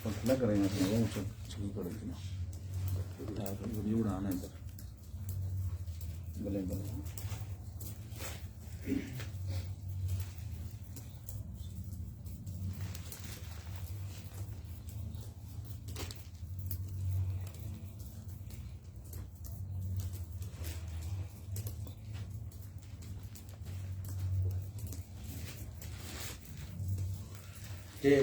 پتلا کریں گے اپنا وہ چھکی پڑے گی نا تاکہ ویڈیو اڑانا ہے ادھر بلے بلے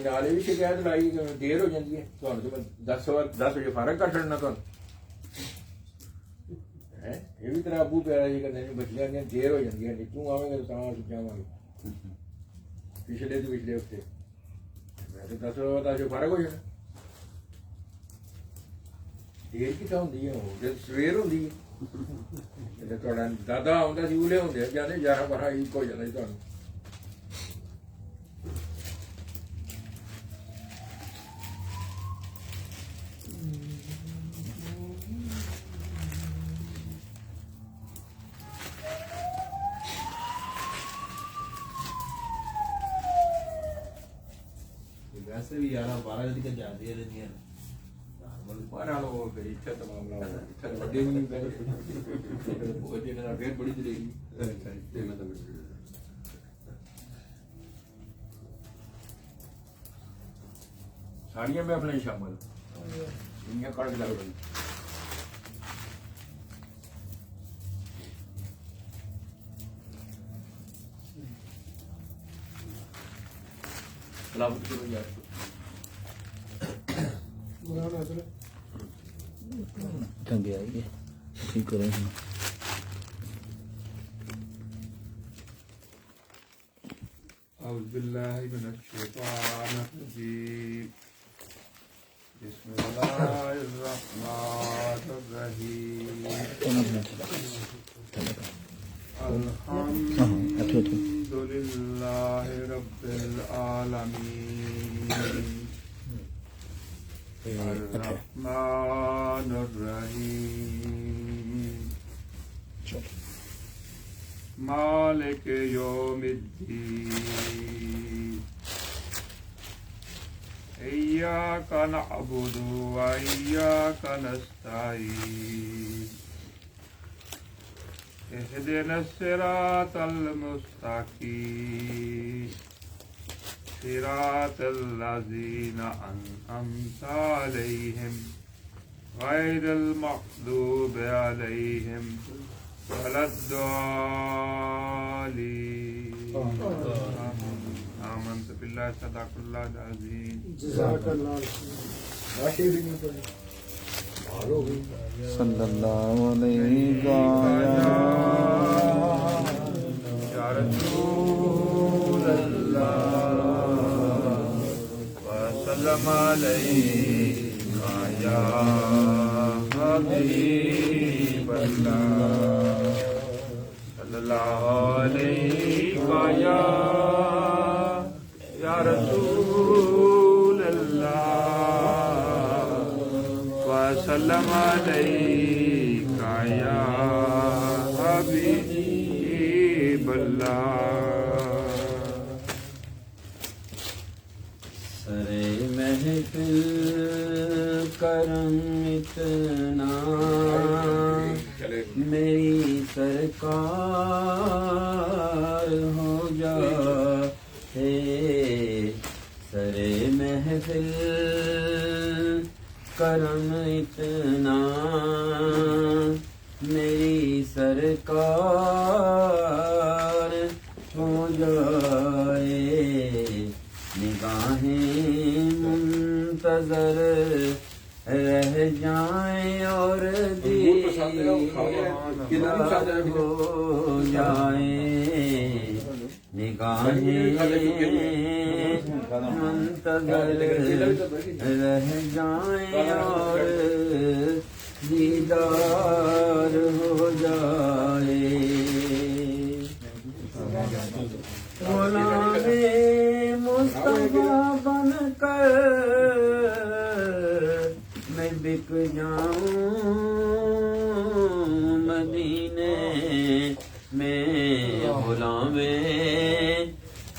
نالے بھی شکایت لائی دیر ہو جاتی ہے تو 10 بجے فارغ کر چڑنا تو یہ بھی طرح ابو پیارا جی کرتے بچیاں دیر ہو جاتی ہے کیوں آئیں گے تو جاؤں گے پچھلے ہفتے میں تو 10 بجے فارغ ہو جانا دیر کتنا ہوں جب سویر ہوتی ہے تھوڑا دادا آتا سی اولے ہوں جاتے 11-12 ایک ہو جاتا جی تمہیں ویسے بھی 11-12 بجے تک جاتی ہے نہیں ہے بڑی دلے گی ساڑیاں میں اپنے شامل کڑک لگ رہی سلامت کرو یار ٹھنگے آئیے ٹھیک کریں گے اعوذ باللہ من الشیطان الرجیم بسم اللہ الرحمن الرحیم الحمد للہ رب العالمین الرحمن الرحیم مالک یوم الدین ایاک نعبد و ایاک نستعین اهدنا الصراط المستقیم صراط الذین انعمت علیہم غیر المغضوب علیہم ولا الضالین آمنت باللہ صدق اللہ العظیم جزاک اللہ صلی اللہ علیہ یا رسول اللہ وسلم علیک یا حبیب اللہ صلی اللہ علیہ یا رسول اللہ وسلم علیک یا حبیب اللہ سرے محفل کرم اتنا میری سرکار ہو جائے سرے محفل کرم اتنا میری سرکار ہو جائے نگاہیں منتظر رہ جائیں اور دیدار ہو جائیں نگاہیں منتظر رہ جائیں اور دیدار ہو جائے غلام مصطفیٰ بن کر میں بک جاؤں مدینے میں غلام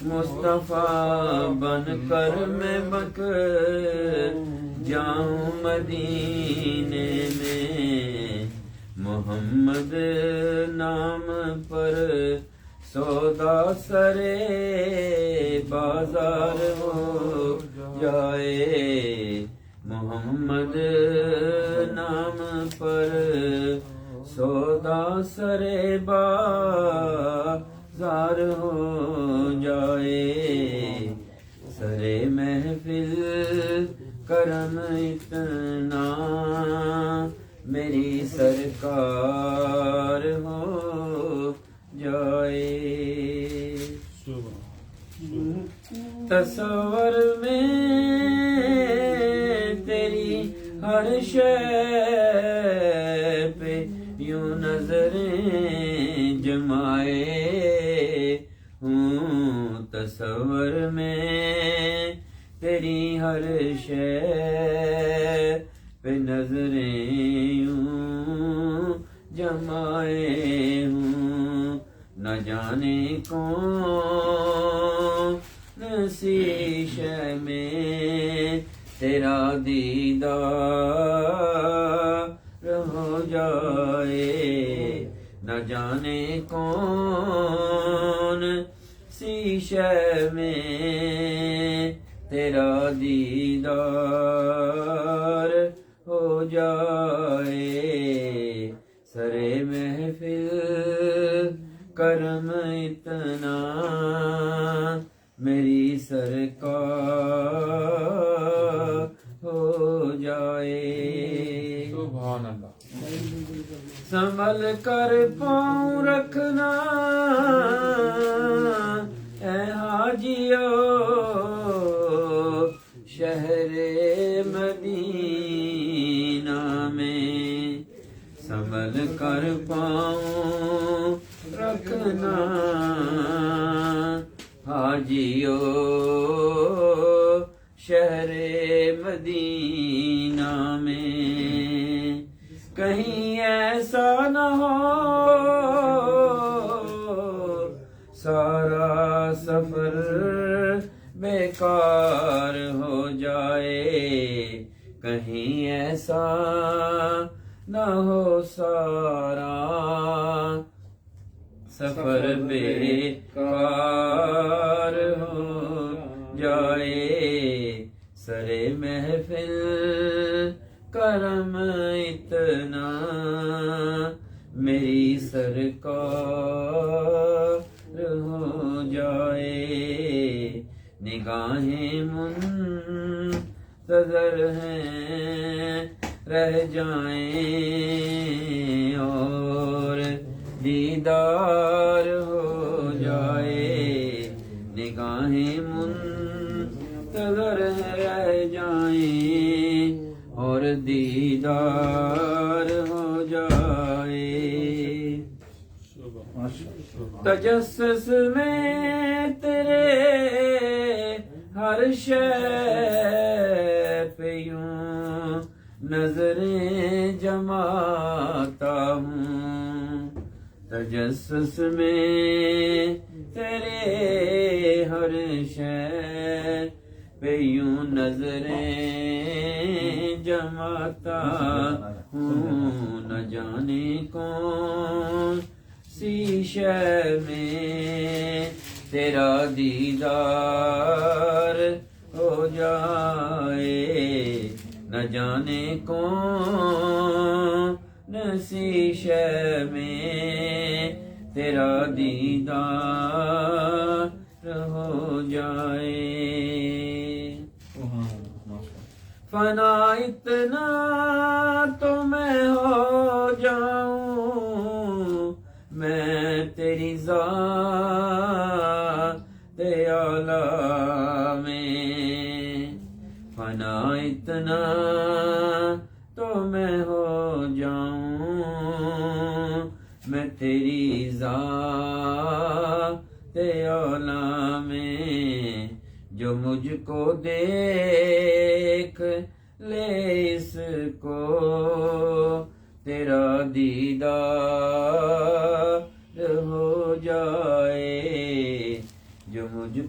مصطفیٰ بن کر میں بک جاؤں مدینے میں محمد نام پر سودا سرے بازار ہو جائے محمد نام پر سودا سرے بازار ہو جائے سرے محفل کرم اتنا میری سرکار ہو جائے تصور میں تیری ہر شے پہ یوں نظریں جمائے ہوں تصور میں تیری ہر شے پہ نظریں یوں جمائے ہوں نہ جانے کون سی شے میں تیرا دیدار ہو جائے نہ جانے کون سی شے میں تیرا دیدار ہو جائے سرے محفل کرم اتنا میری سرکار ہو جائے سبحان اللہ سنبھل کر پاؤں رکھنا اے حاجیو شہر مدینہ میں سنبھل کر پاؤں رکھنا حاجیو شہر مدینہ میں کہیں ایسا نہ ہو سارا سفر بیکار ہو جائے کہیں ایسا نہ ہو سارا سفر بیکار ہو جائے سرے محفل کرم اتنا میری سرکار ہو جائے نگاہیں منتظر ہیں رہ جائیں اور دیدار ہو جائے نگاہیں منتظر رہ جائیں اور دیدار ہو جائے تجسس میں تیرے ہر شے پہ یوں نظریں جماتا ہوں تجسس میں تیرے ہر شے پہ یوں نظریں جماتا ہوں نہ جانے کون سی شے میں تیرا دیدار ہو جائے نہ جانے کون سی شے میں تیرا دیدار ہو جائے فنا اتنا تو میں ہو جاؤں میں تیری ذات اعلیٰ میں فنا اتنا تو میں ہو جاؤں میں تیری ذات اعلیٰ میں جو مجھ کو دیکھ لے اس کو تیرا دیدار ہو جائے جو مجھ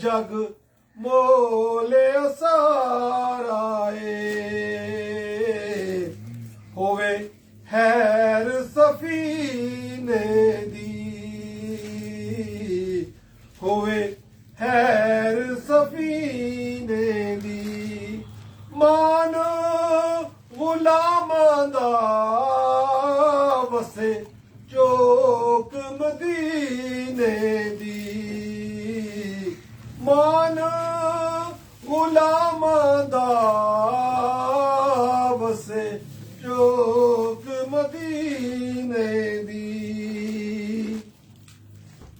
ਜਗ ਮੋਲੇ ਸਾਰਾ ਏ ਹੋਵੇ ਹੈਰ ਸਫੀਨੇ ਦੀ ਹੋਵੇ ਹੈਰ ਸਫੀਨੇ ਦੀ ਮਾਨ ਗੁਲਾਮਾਂ ਦਾ ਵਸੇ ਚੋਕ ਮਦੀਨੇ ਦੀ ਮਾਨ ਗੁਲਾਮਾਂ ਦਾ ਵਸੇ ਚੋਕ ਮਦੀਨੇ ਦੀ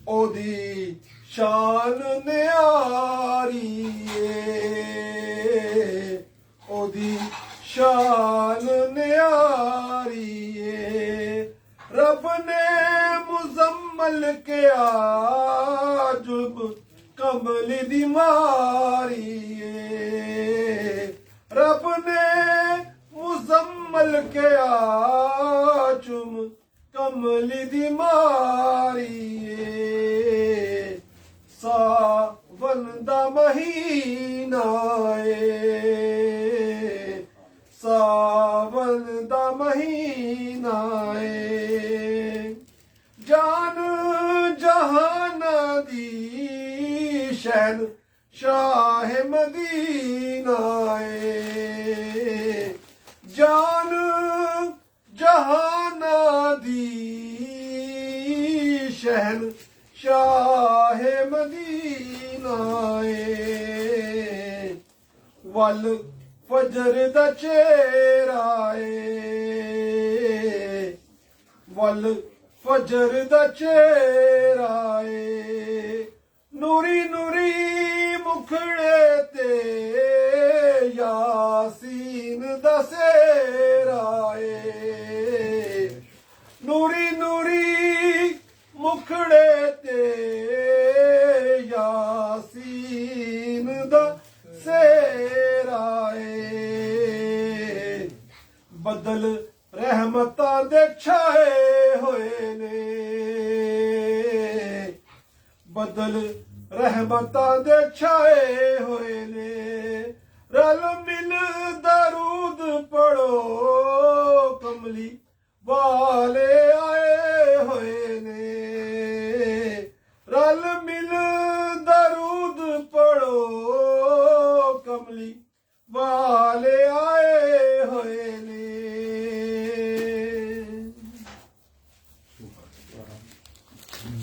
ਉਹਦੀ ਸ਼ਾਨ ਨਿਆਰੀ ਏ ਉਹਦੀ ਸ਼ਾਨ ਨਿਆਰੀ ਏ ਰੱਬ ਨੇ ਮੁਜ਼ੰਮਲ ਕਿਆ ਜੁਬ ਕਮਲ ਦੀ ਮਾਰੀ ਏ ਰੱਬ ਨੇ ਮੁਜ਼ੰਮਲ ਕਿਆ ਚੁਮ ਕਮਲ ਦੀ ਮਾਰੀ ਏ ਸਾਵਨ ਦਾ ਮਹੀਨਾ ਏ ਸਾਵਨ ਦਾ ਮਹੀਨਾ ਏ ਜਾਨ ਜਹਾਨ ਦੀ ਸ਼ਹਿਨ ਸ਼ਾਹ ਮਦੀਨਾ ਏ ਜਾਨ ਜਹਾਨ ਦੀ ਸ਼ਹਿਨ ਸ਼ਾਹ ਮਦੀਨਾ ਏ ਵੱਲ ਫਜਰ ਦਾ ਚਿਹਰਾ ਏ ਵੱਲ ਫਜਰ ਦਾ ਚਿਹਰਾ ਏ ਨੂਰੀ ਨੂਰੀ ਮੁਖੜੇ ਤੇ ਯਾਸੀਨ ਦਾ ਸੇਰਾ ਏ ਨੂਰੀ ਨੂਰੀ ਮੁਖੜੇ ਤੇ ਯਾਸੀਨ ਦਾ ਸੇਰਾ ਏ ਬਦਲ ਰਹਿਮਤਾਂ ਦੇ ਛਾਏ ਹੋਏ ਨੇ ਬਦਲ ਰਹਿਮਤਾਂ ਦੇ ਛਾਏ ਹੋਏ ਨੇ ਰਲ ਮਿਲ ਦਰੂਦ ਪੜੋ ਕਮਲੀ ਵਾਲੇ ਆਏ ਹੋਏ ਨੇ ਰਲ ਮਿਲ ਦਰੂਦ ਪੜੋ ਕਮਲੀ ਵਾਲੇ ਆਏ ਹੋਏ ਨੇ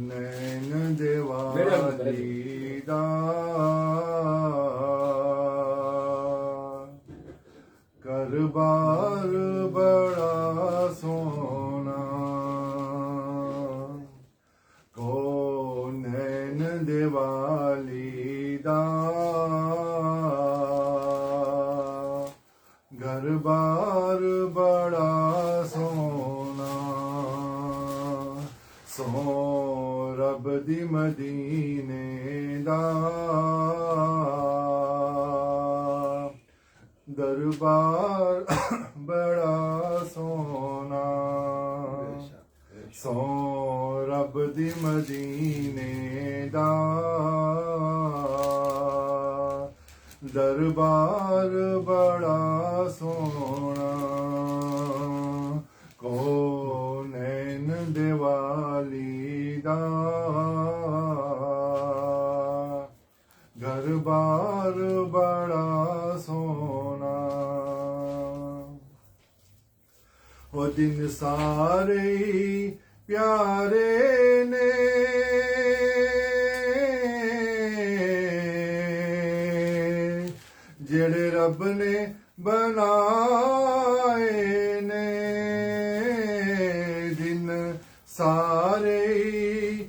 ਨੈਣ ਦੇਵਾਲੀ ਦਾ ਕਰਬਾਰ ਬੜਾ ਸੋਹਣਾ ਕੋ ਨੈਣ ਦੇਵਾਲੀ ਦਾ ਘਰ-ਬਾਰ ਬੜਾ ਸੋਹਣਾ ਸੋ ਰੱਬ ਦੀ ਮਦੀਨੇ ਦਾ ਦਰਬਾਰ ਬੜਾ ਸੋਹਣਾ ਸੋ ਰੱਬ ਦੀ ਮਦੀਨੇ ਦਾ ਦਰਬਾਰ ਬੜਾ ਸੋਹਣਾ ਕੋ ਨੈਣ ਦਿਵਾਲੀ ਦਾ ਘਰ-ਬਾਰ ਬੜਾ ਸੋਹਣਾ ਉਹ ਦਿਨ ਸਾਰੇ ਹੀ ਪਿਆਰੇ ਨੇ ਜਿਹੜੇ ਰੱਬ ਨੇ ਬਣਾਏ ਨੇ ਦਿਨ ਸਾਰੇ ਹੀ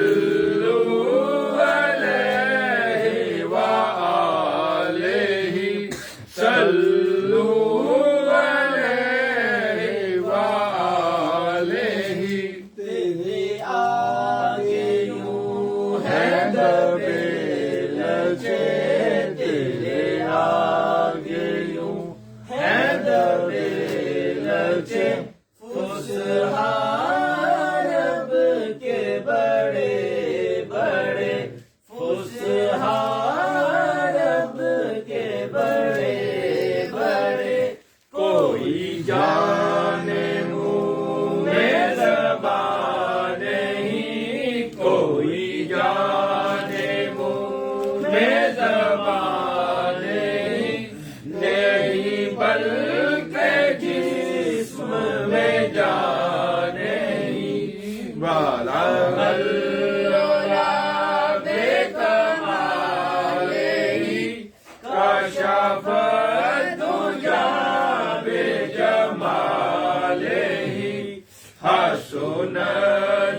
صلوا عليه وآله صلوا عليه وآله تیرے آگے یوں ہے دبے لچے تیرے آگے یوں ہے دبے لچے فسحا رب کے بڑے بڑے فسحا رب کے بڑے بڑے کوئی جانے منہ میں زبان نہیں کوئی جانے منہ میں زبان نہیں بلکہ جسم میں جان نہیں والا اللہ بے کمال ہی کشف الدجا بے جمال ہی حسن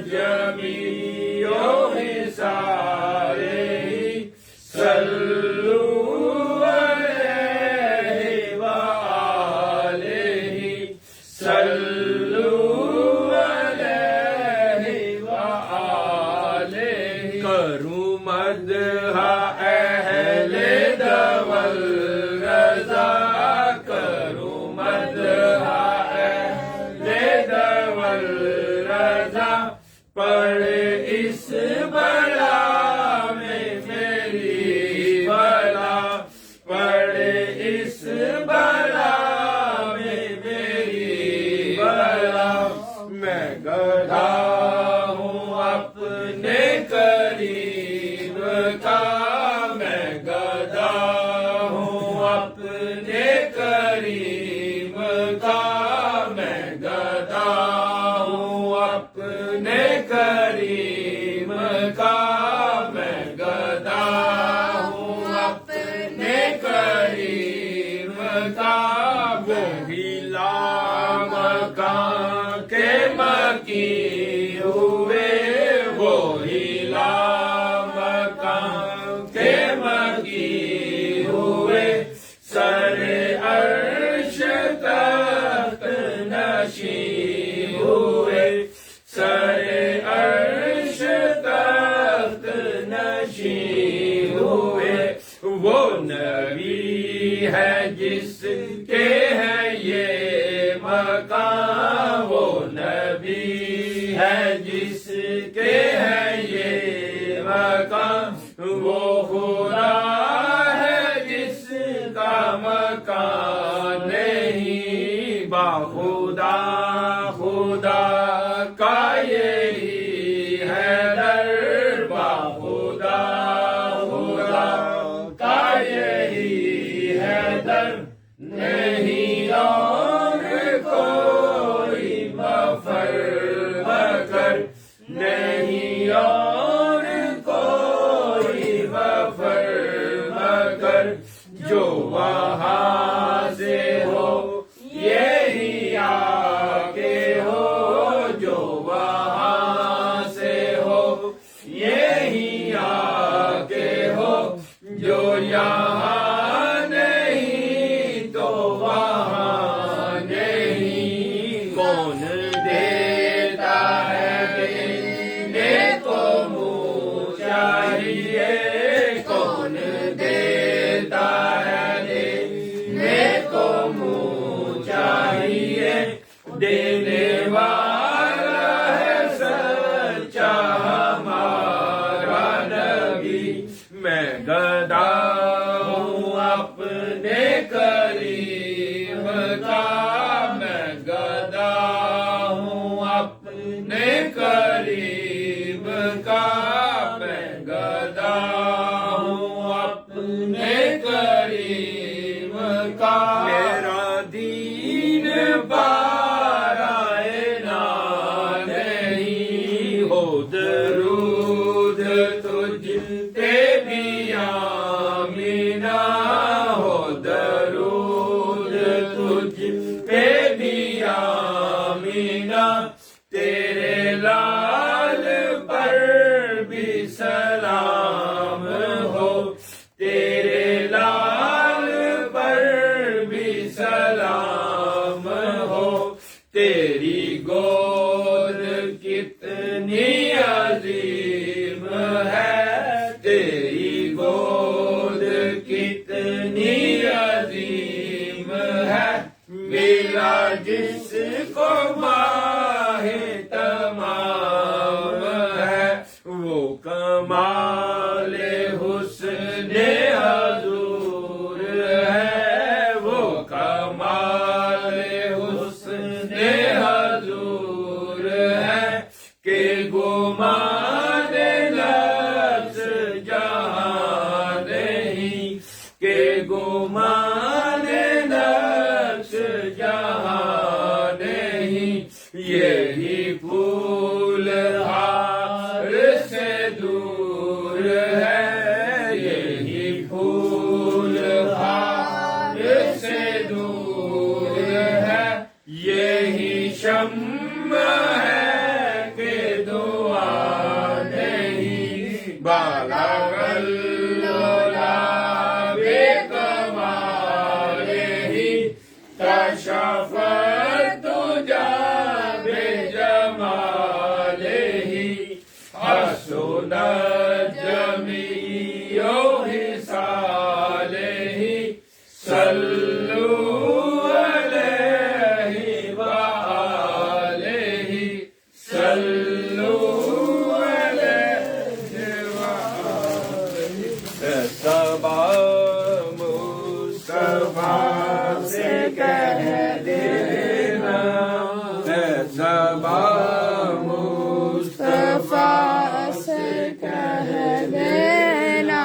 جمیع حسارہ صلوا علیہ وآلہ صلوا علیہ وآلہ کروں مدح اہل دول رضا کروں مدح اہل دول رضا پڑھے اس بلا میں میری بلا پڑھے اس بلا میں میری بلا میں گدھا ہوں اپنے کریم کا میں گدھا ہوں اپنے کریم کا میں گدھا ہوں اپنے کریم کا میں گدھا ہوں اپنے کریم کا وہی لامکاں کے مکی ہوئے وہی لامکاں کے مکی ہوئے سر عرش تخت نشین ہوئے سر عرش تخت نشین ہوئے وہ نبی ہے جس کے ہے یہ مقام وہ نبی ہے جس کے ہے یہ مقام وہ خدا ہے جس کا مکان نہیں باخدا خدا کا یہی ہے در باخدا خدا کا یہی ہے در نہیں اور کوئی مفر مگر نہیں اور کوئی مفر مگر جو وہاں سے ہو یہی آگے ہو جو وہاں سے ہو یہی آگے ہو جو یہاں نہیں تو وہاں نہیں کون دیتا ہے دینے کو منہ چاہیے کون دیتا ہے دینے کو منہ چاہیے دینے والا ہے سچا ہمارا نبی میں گدا ہوں اپنے کریم کا میں گدا ہوں اپنے کریم کا میں گدا ہوں اپنے کریم کا میرا دین بارائے نہیں ہو درود تجھ پہ بھی آمینہ ہو درود تجھ پہ بھی آمینہ تیرے لال پر کمال حسن حضور ہے، وہ کمال حسن حضور ہے کہ گمان نفس جہاں نہیں، کہ گمان نفس جہاں نہیں، یہی پھول ہار سے دور ہے، یہی پھول ہار سے دور ہے، یہی شمع ہے کہ دعا نہیں، بالا گلولا بے کمال ہی کشفت تجا بے جمال ہی، حسن جمیع حسال ہی، صلو علیہ وآلہ، صلو علیہ وآلہ۔ صبا مصطفیٰ سے کہہ دینا، صبا مصطفیٰ سے کہہ دینا،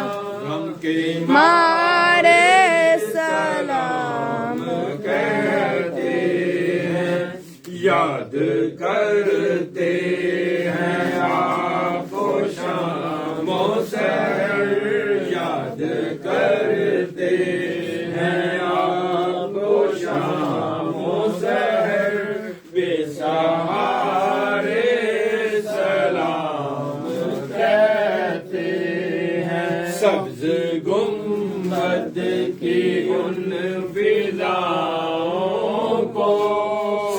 ہم کی مارے سلام کہتے ہیں، یاد کرتے ہیں آپ کو شام و سحر، یاد کرتے ہیں آپ کو شام و سحر، بے سہارے سلام کہتے ہیں، سبز گنبد کی ان فضاؤں کو،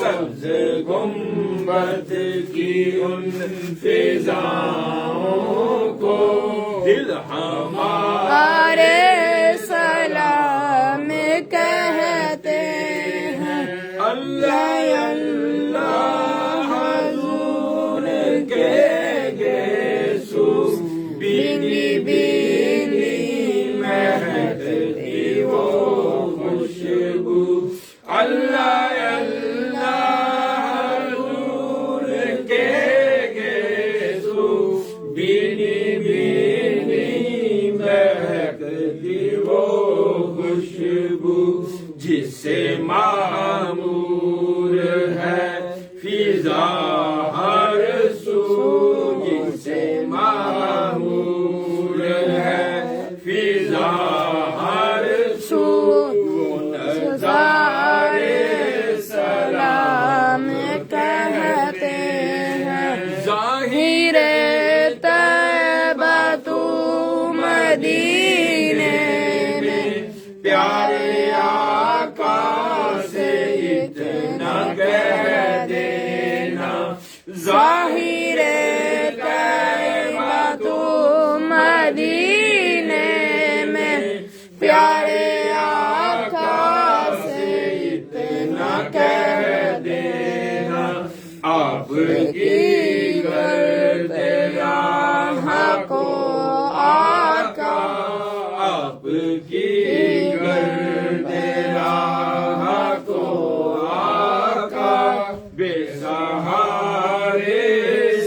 سبز گنبد کی ان فضاؤں کو، دل ہمارے سلام کہتے ہیں، اللہ اللہ حضور کے گیسو، بینی بینی مہکتی وہ خوشبو، اللہ اللہ حضور کے گیسو، بینی بینی مہکتی وہ خوشبو، جس سے معمور ہے فضا ہر سو، جس سے معمور ہے فضا ہر سو، نظارے سلام کہتے ہیں، ظاہر طیبہ تو مدینے میں، پیارے آقا سے اتنا کہہ دینا، ظاہر طیبہ تو مدینے میں، پیارے آقا سے اتنا کہہ دینا، آپ کی گرد راہ کو آقا، آپ کی گرد راہ کو آقا، بے سہارے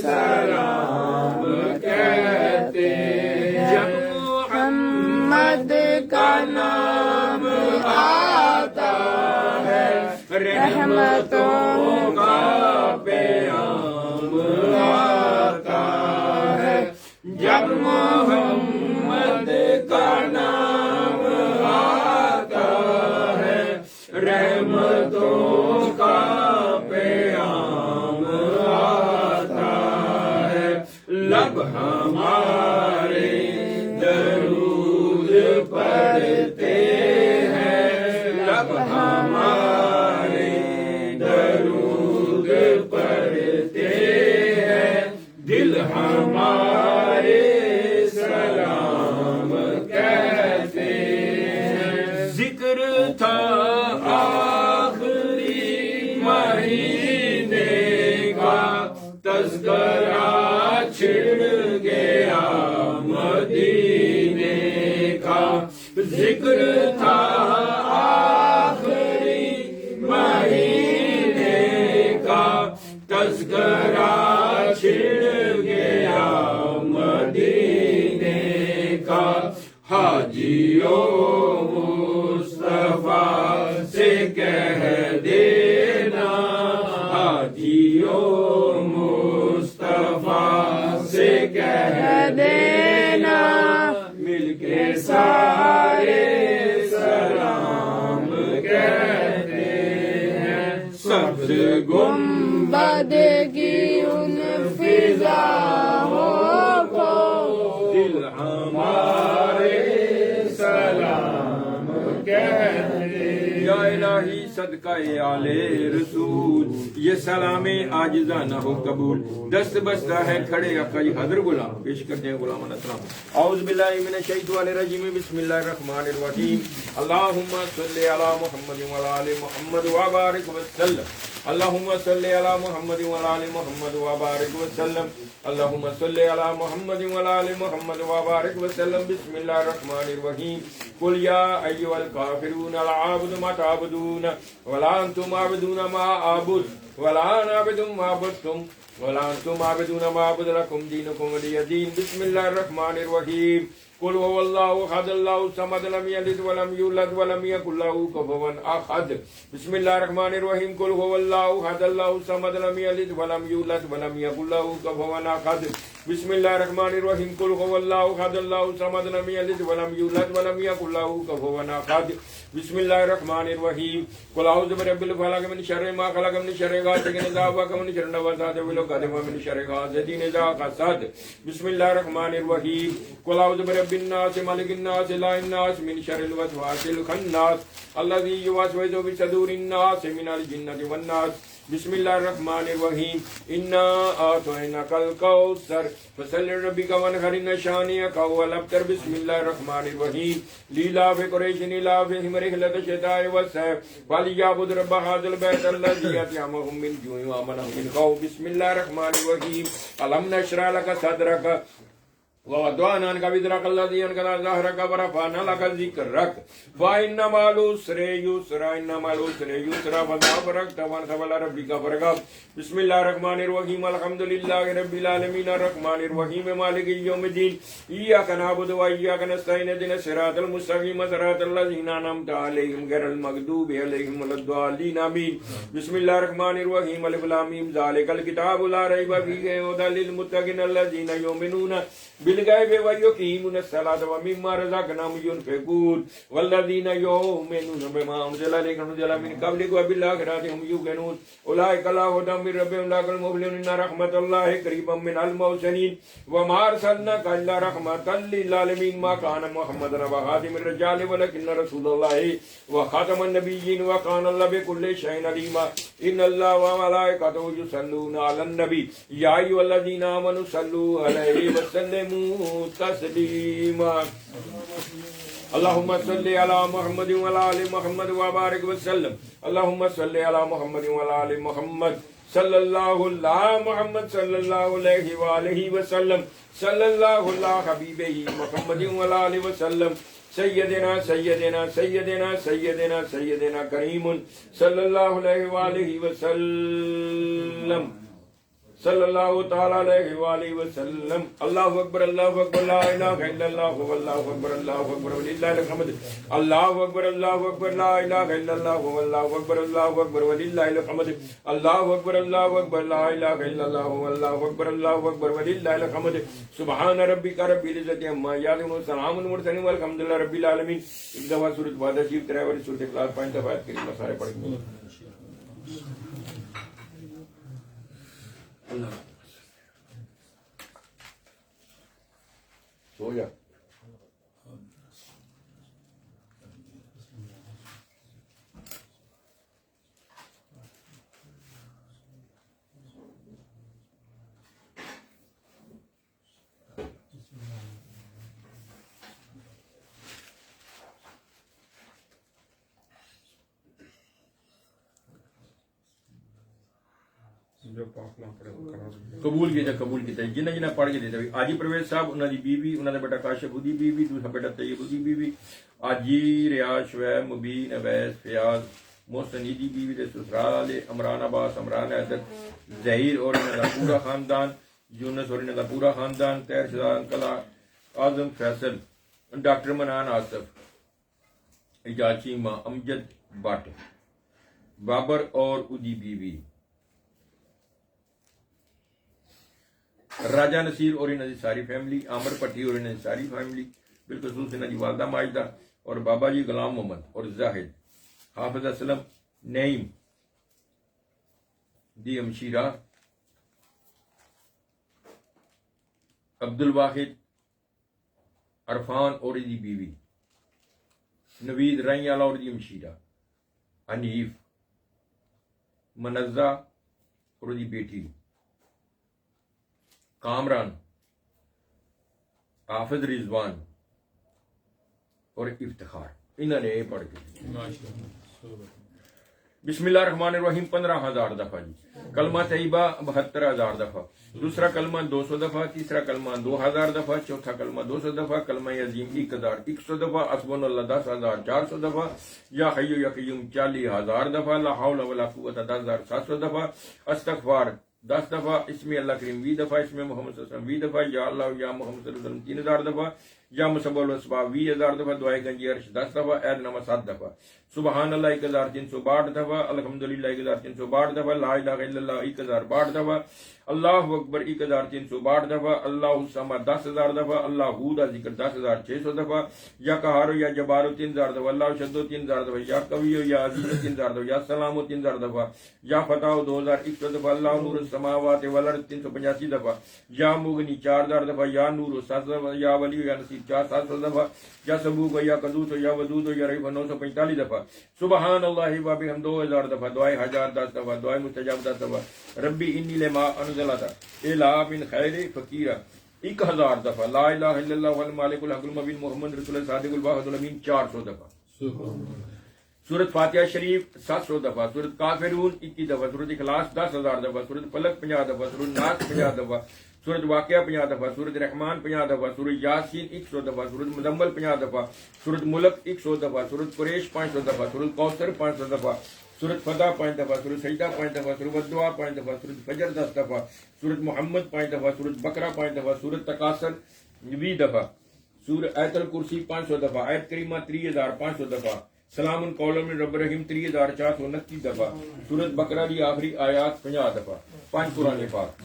سلام کہتے ہیں، جب محمد کا نام آتا ہے، رحمتوں کا پیام آتا ہے، جب محمد کا نام آتا ہے، رحمتوں کا پیام آتا ہے، لب ہمارے درود پڑھتے ہیں، لب ہمارے درود پڑھتے ہیں، دل ہمارے مدینے کا ذکر تھا آخری مہینے کا تذکرہ چھڑ گیا مدینے کا حاجیوں مصطفیٰ سے کہہ دینا حاجیوں مصطفیٰ سے کہہ دینا مل کے سارے سلام کہتے ہیں سبز گنبد کی ان فضاؤں کو دل ہمارے سلام کہتے ہیں یا الہی صدقہ آل رسول یہ سلام عاجزانہ ہو قبول دست بستہ ہے کھڑے اقائی حضر غلام پیش کرتے ہیں غلام السلام اعوذ باللہ من الشیطان الرجیم بسم اللہ الرحمن الرحیم اللہم صلی علی محمد وعلی آل محمد وبارک وسلم اللہم صلی علی محمد وعلی آل محمد وبارک وسلم اللہم صلی علی محمد وعلی آل محمد وبارک وسلم بسم اللہ الرحمن الرحیم قل یا ایھا الکافرون لا اعبد ما تعبدون ولا انتم عابدون ما اعبد ولا انا عابد ما عبدتم ولا انتم عابدون ما اعبد لكم دينكم ولي دين بسم الله الرحمن الرحيم قل هو الله احد الله الصمد لم يلد ولم يولد ولم يكن له كفوا احد بسم الله الرحمن الرحيم قل هو الله احد الله الصمد لم يلد ولم يولد ولم يكن له كفوا احد بسم الله الرحمن الرحيم قل هو الله احد الله الصمد لم يلد ولم يولد ولم يكن له كفوا احد بسم الله الرحمن الرحيم قل اعوذ برب الفلق من شر ما خلق من شر غاسق اذا وقب من شر النفاثات في العقد ومن شر حاسد اذا حسد بسم الله الرحمن الرحيم قل اعوذ برب الناس ملك الناس اله الناس من شر الوسواس الخناس الذي يوسوس في صدور الناس من الجنة والناس بسم الله الرحمن الرحيم إنا أعطيناك الكوثر فصل لربك وانحر إن شانئك هو الأبتر بسم الله الرحمن الرحيم لإلاف قريش إلافهم رحلة الشتاء والصيف فليعبدوا رب هذا البيت الذي أطعمهم من جوع وآمنهم من خوف بسم الله الرحمن الرحيم ألم نشرح لك صدرك ووضعنا عنك وزرك الذي أنقض ظهرك ورفعنا لك ذكرك فإن مع العسر يسرا إن مع العسر يسرا فإذا فرغت فانصب إلى ربك فارغب بسم الله الرحمن الرحيم الحمد لله رب العالمين الرحمن الرحيم مالك يوم الدين إياك نعبد وإياك نستعين اهدنا الصراط المستقيم صراط الذين أنعمت عليهم غير المغضوب عليهم ولا الضالين آمين بسم الله الرحمن الرحيم ألف لام ميم ذلك الكتاب لا ريب فيه هدى للمتقين الذين يؤمنون بالغیب ویقیمون الصلاة ومما رزقناهم ينفقون والذین یؤمنون بما انزل الیک وانزل من قبلک وبالآخرۃ هم یوقنون اولئک علی ھدی من ربهم اولئک المفلحون ان رحمت اللہ قریب من المحسنین وما ارسلناک الا رحمۃ للعالمین ما کان محمد ابا احد من الرجال ولکن رسول اللہ وخاتم النبیین وکان اللہ بکل شیء علیما ان اللہ وملائکته یصلون علی النبی یا ایھا الذین آمنوا صلوا علیہ وسلموا تسلیما اللهم صل على محمد وعلى آل محمد وبارك وسلم اللهم صل على محمد وعلى آل محمد صلی اللہ علیہ محمد صلی اللہ علیہ وآلہ وسلم صلی اللہ علیہ حبیبہ محمد وعلى آلہ وسلم سیدنا سیدنا سیدنا سیدنا سیدنا کریم صلی اللہ علیہ وآلہ وسلم صلی اللہ تعالی علیہ وآلہ وسلم اللہ اکبر لا الہ الا اللہ واللہ اکبر وللہ الحمد اللہ اکبر لا الہ الا اللہ واللہ اکبر وللہ الحمد اللہ اکبر لا الہ الا اللہ واللہ اکبر وللہ الحمد سبحان ربک رب العزت عما یصفون سلام المرسلین والحمد للہ رب العالمین ایک دفعہ سورۃ فاتحہ شریف تلاوت سورۃ اخلاص 5 دفعہ کریم سارے پڑھ لیں سو جا قبول کیتا قبول کیتا جنہیں جنہیں پڑھ کے دیتا آجی پرویز صاحب انہوں دی بیوی انہوں نے بیٹا کاشف دی بیوی دوسرا بیٹا طیب دی بیوی آجی ریاض شعیب مبین اویس فیاض محسن دی بیوی دے سسرال عمران عباس عمران حیدر ظہیر اور انہوں دا پورا خاندان یونس اور انہوں دا پورا خاندان طاہر شہزاد انکل اعظم فیصل ڈاکٹر منان آصف اجاز چیمہ امجد بٹ بابر اور ادی بیوی راجہ نصیر اور انہوں دی ساری فیملی عامر پٹی اور انہوں دی ساری فیملی بالخصوص انہوں دی والدہ ماجدہ اور بابا جی غلام محمد اور زاہد حافظ اسلم نعیم دی امشیرہ عبد الواحد عرفان اور دی بیوی نوید رائیں والا اور دی امشیرہ حنیف منزہ اور دی بیٹی کامران حافظ رضوان اور افتخار انہوں نے یہ پڑھ کے بسم اللہ الرحمن الرحیم 15,000 دفعہ جی کلمہ طیبہ 72,000 دفعہ دوسرا کلمہ 200 دفعہ تیسرا کلمہ 2,000 دفعہ چوتھا کلمہ 200 دفعہ کلمہ عظیم 1,100 دفعہ حسبنا اللہ 10,400 دفعہ یا حی یا قیوم 40,000 دفعہ لا حول ولا قوت 10,700 دفعہ استغفار 10 دفعہ اسم اللہ کریم 20 دفعہ اسم محمد صلی اللہ علیہ وسلم 20 دفعہ یا اللہ یا محمد صلی اللہ علیہ وسلم 3,000 دفعہ یا مصب الاسباب 20,000 دفعہ دعائے گنجی عرش 10 دفعہ عید نامہ 7 دفعہ سبحان اللہ 1,362 دفعہ الحمدللہ 1,362 دفعہ لا الہ الا اللہ 1,062 دفعہ اللہ اکبر 1,362 دفعہ اللہ الصمد 10,000 دفعہ اللہ ہو دا ذکر 10,600 دفعہ یا قہارو یا جبارو 3,000 دفعہ اللہ شدو 3,000 دفعہ یا قویو یا عزیز 3,000 دفعہ یا سلامو 3,000 دفعہ یا فتاو 2,100 دفعہ اللہ نور السماوات والارض 385 دفعہ یا مغنی 4,000 دفعہ یا نور 7 دفعہ یا ولی یا نصیر 700 دفعہ یا سبوک یا قدوس یا ودود یا رحیف 945 دفعہ سبحان اللہ و بحمدہ 2,000 دفعہ دعائے حاجات 10 دفعہ دعائے مستجاب 10 دفعہ ربی انی لما انزلتا الا من خیر فقیرہ 1,000 دفعہ لا الہ الا اللہ والمالک الحق المبین محمد رسول اللہ صادق الواحد الامین 400 دفعہ سورت فاتحہ شریف 700 دفعہ سورت کافرون 21 دفعہ سورت اخلاص 10,000 دفعہ سورت فلق 50 دفعہ سورت ناس 50 دفعہ سورت واقعہ 50 دفعہ سورت رحمان 50 دفعہ سورت یاسین 100 دفعہ سورت مزمل 50 دفعہ سورت ملک 100 دفعہ سورت قریش 500 دفعہ سورت کوثر 500 دفعہ سورت فتح 5 دفعہ سورت سجدہ 5 دفعہ سورت دعا 5 دفعہ سورت فجر 10 دفعہ سورت محمد 5 دفعہ سورت بقرہ 5 دفعہ سورت تکاثر 20 دفعہ سورت آیت الکرسی 500 دفعہ آیت کریمہ 3,500 دفعہ سلام قول من رب الرحیم 3,429 دفعہ سورت بقرہ کی آخری آیات 50 دفعہ 5 قرآن پاک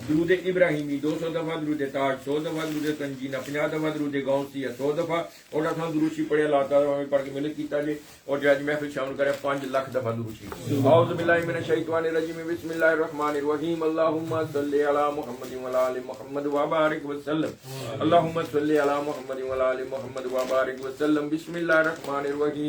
درود ابراہیمی 200 دفعہ درود تاج 100 دفعہ درود تنجینہ 50 دفعہ درود گاؤنسیہ 100 دفعہ اور ڈاکٹر دروشی پڑھے اللہ تعالیٰ ہمیں پڑھ کے ملک کیتا جے اور جاج محفل شامل کرے 5 لاکھ دفعہ دروشی اعوذ باللہ من الشیطان الرجیم بسم اللہ الرحمن الرحیم اللہم صلی علی محمد وعلی آل محمد وبارک وسلم اللہم صلی علی محمد وعلی آل محمد وبارک وسلم بسم اللہ الرحمن الرحیم